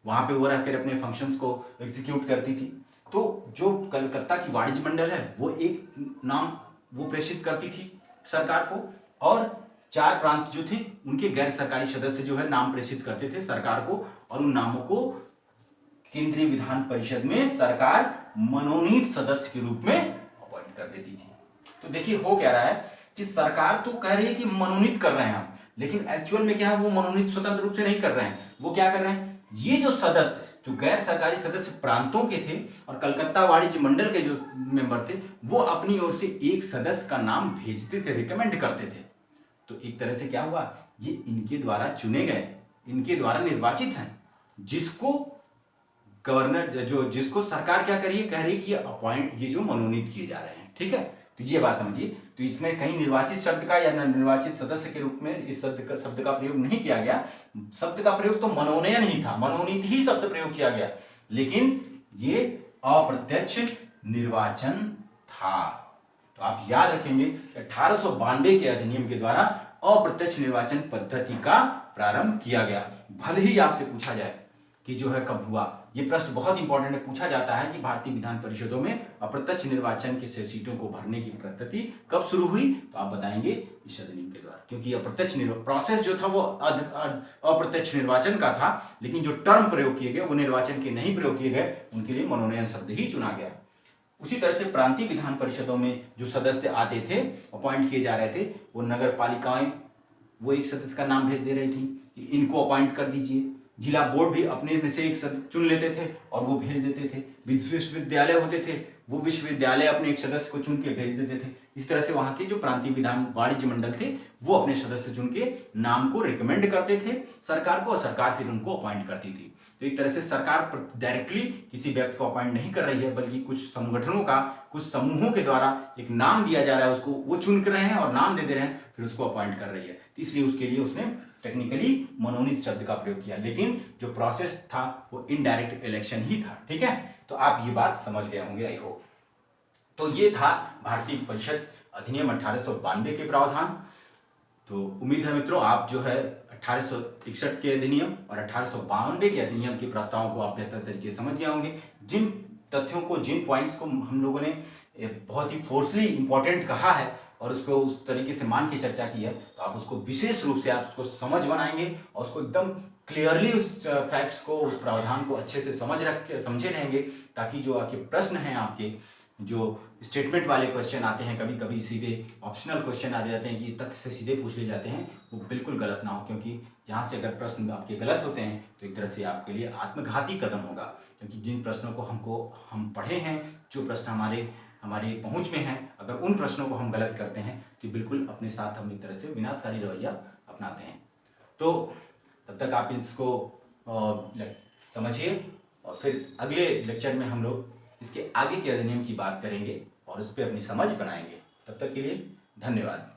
वहां पे वो रहकर अपने फंक्शंस को एग्जीक्यूट करती थी। तो जो कलकत्ता की वाणिज्य मंडल है वो एक नाम वो प्रेषित करती थी सरकार को, और 4 प्रांत जो थे उनके गैर सरकारी सदस्य जो है नाम प्रेषित करते थे सरकार को, और उन नामों को केंद्रीय विधान परिषद में सरकार मनोनीत सदस्य के रूप में अपॉइंट कर देती थी। तो देखिए हो क्या रहा है कि सरकार तो कह रही है कि मनोनीत कर रहे हैं हम, लेकिन एक्चुअल में क्या है, वो मनोनीत स्वतंत्र रूप से नहीं कर रहे हैं। वो क्या कर रहे हैं, ये जो सदस्य जो गैर सरकारी सदस्य प्रांतों के थे और कलकत्ता वाणिज्य मंडल के जो मेंबर थे, वो अपनी ओर से एक सदस्य का नाम भेजते थे, रिकमेंड करते थे। तो एक तरह से क्या हुआ, ये इनके द्वारा चुने गए, इनके द्वारा निर्वाचित हैं, जिसको गवर्नर जिसको सरकार क्या करिए कह रही है कि ये जो मनोनीत किए जा रहे हैं। ठीक है, तो ये बात समझिए। तो इसमें कहीं निर्वाचित शब्द का या निर्वाचित सदस्य के रूप में इस शब्द का प्रयोग नहीं किया गया। शब्द का प्रयोग तो मनोनयन ही था, मनोनीत ही शब्द प्रयोग किया गया, लेकिन ये अप्रत्यक्ष निर्वाचन था। तो आप याद रखेंगे 1892 के अधिनियम के द्वारा अप्रत्यक्ष निर्वाचन पद्धति का प्रारंभ किया गया। भले ही आपसे पूछा जाए कि जो है कब हुआ, ये प्रश्न बहुत इंपॉर्टेंट है, पूछा जाता है कि भारतीय विधान परिषदों में अप्रत्यक्ष निर्वाचन की सीटों को भरने की पद्धति कब शुरू हुई, तो आप बताएंगे इस अधिनियम के द्वारा, क्योंकि अप्रत्यक्ष प्रोसेस जो था वो अप्रत्यक्ष निर्वाचन का था, लेकिन जो टर्म प्रयोग किए गए वो निर्वाचन के नहीं प्रयोग किए गए, उनके लिए मनोनयन शब्द ही चुना गया। उसी तरह से प्रांतीय विधान परिषदों में जो सदस्य आते थे, अपॉइंट किए जा रहे थे, वो नगर पालिकाएं वो एक सदस्य का नाम भेज दे रही थी कि इनको अपॉइंट कर दीजिए। जिला बोर्ड भी अपने में से एक सदस्य चुन लेते थे और वो भेज देते थे। विश्वविद्यालय होते थे, वो विश्वविद्यालय अपने एक सदस्य को चुन के भेज देते थे। इस तरह से वहां के जो प्रांतीय विधान वाणिज्य मंडल थे वो अपने सदस्य चुन के नाम को रिकमेंड करते थे सरकार को, और सरकार फिर उनको अपॉइंट करती थी। तो एक तरह से सरकार डायरेक्टली किसी व्यक्ति को अपॉइंट नहीं कर रही है, बल्कि कुछ संगठनों का, कुछ समूहों के द्वारा एक नाम दिया जा रहा है, उसको वो चुन रहे हैं और नाम दे दे रहे हैं, फिर उसको अपॉइंट कर रही है। तो इसलिए उसके लिए उसने टेक्निकली मनोनीत शब्द का प्रयोग किया, लेकिन जो प्रोसेस था वो इनडायरेक्ट इलेक्शन ही था। ठीक है, तो आप ये बात समझ गए होंगे आई होप। तो ये था भारतीय परिषद अधिनियम 1892 के प्रावधान। तो उम्मीद है मित्रों आप जो है 1861 के अधिनियम और 1892 के अधिनियम के प्रस्तावों को आप बेहतर तरीके से समझ गए होंगे। जिन तथ्यों को, जिन पॉइंट्स को हम लोगों ने बहुत ही फोर्सली इंपॉर्टेंट कहा है और उसको उस तरीके से मान के चर्चा की है, तो आप उसको विशेष रूप से आप उसको समझ बनाएंगे और उसको एकदम क्लियरली उस फैक्ट्स को, उस प्रावधान को अच्छे से समझे रहेंगे, ताकि जो आपके प्रश्न हैं, आपके जो स्टेटमेंट वाले क्वेश्चन आते हैं, कभी कभी सीधे ऑप्शनल क्वेश्चन आ जाते हैं कि तथ्य से सीधे पूछ ले जाते हैं, वो बिल्कुल गलत ना हो, क्योंकि यहाँ से अगर प्रश्न आपके गलत होते हैं तो एक तरह से आपके लिए आत्मघाती कदम होगा। क्योंकि जिन प्रश्नों को हम पढ़े हैं, जो प्रश्न हमारे पहुंच में हैं, अगर उन प्रश्नों को हम गलत करते हैं तो बिल्कुल अपने साथ हम एक तरह से विनाशकारी रवैया अपनाते हैं। तो तब तक आप इसको समझिए, और फिर अगले लेक्चर में हम लोग इसके आगे के अधिनियम की बात करेंगे और उस पर अपनी समझ बनाएंगे। तब तक के लिए धन्यवाद।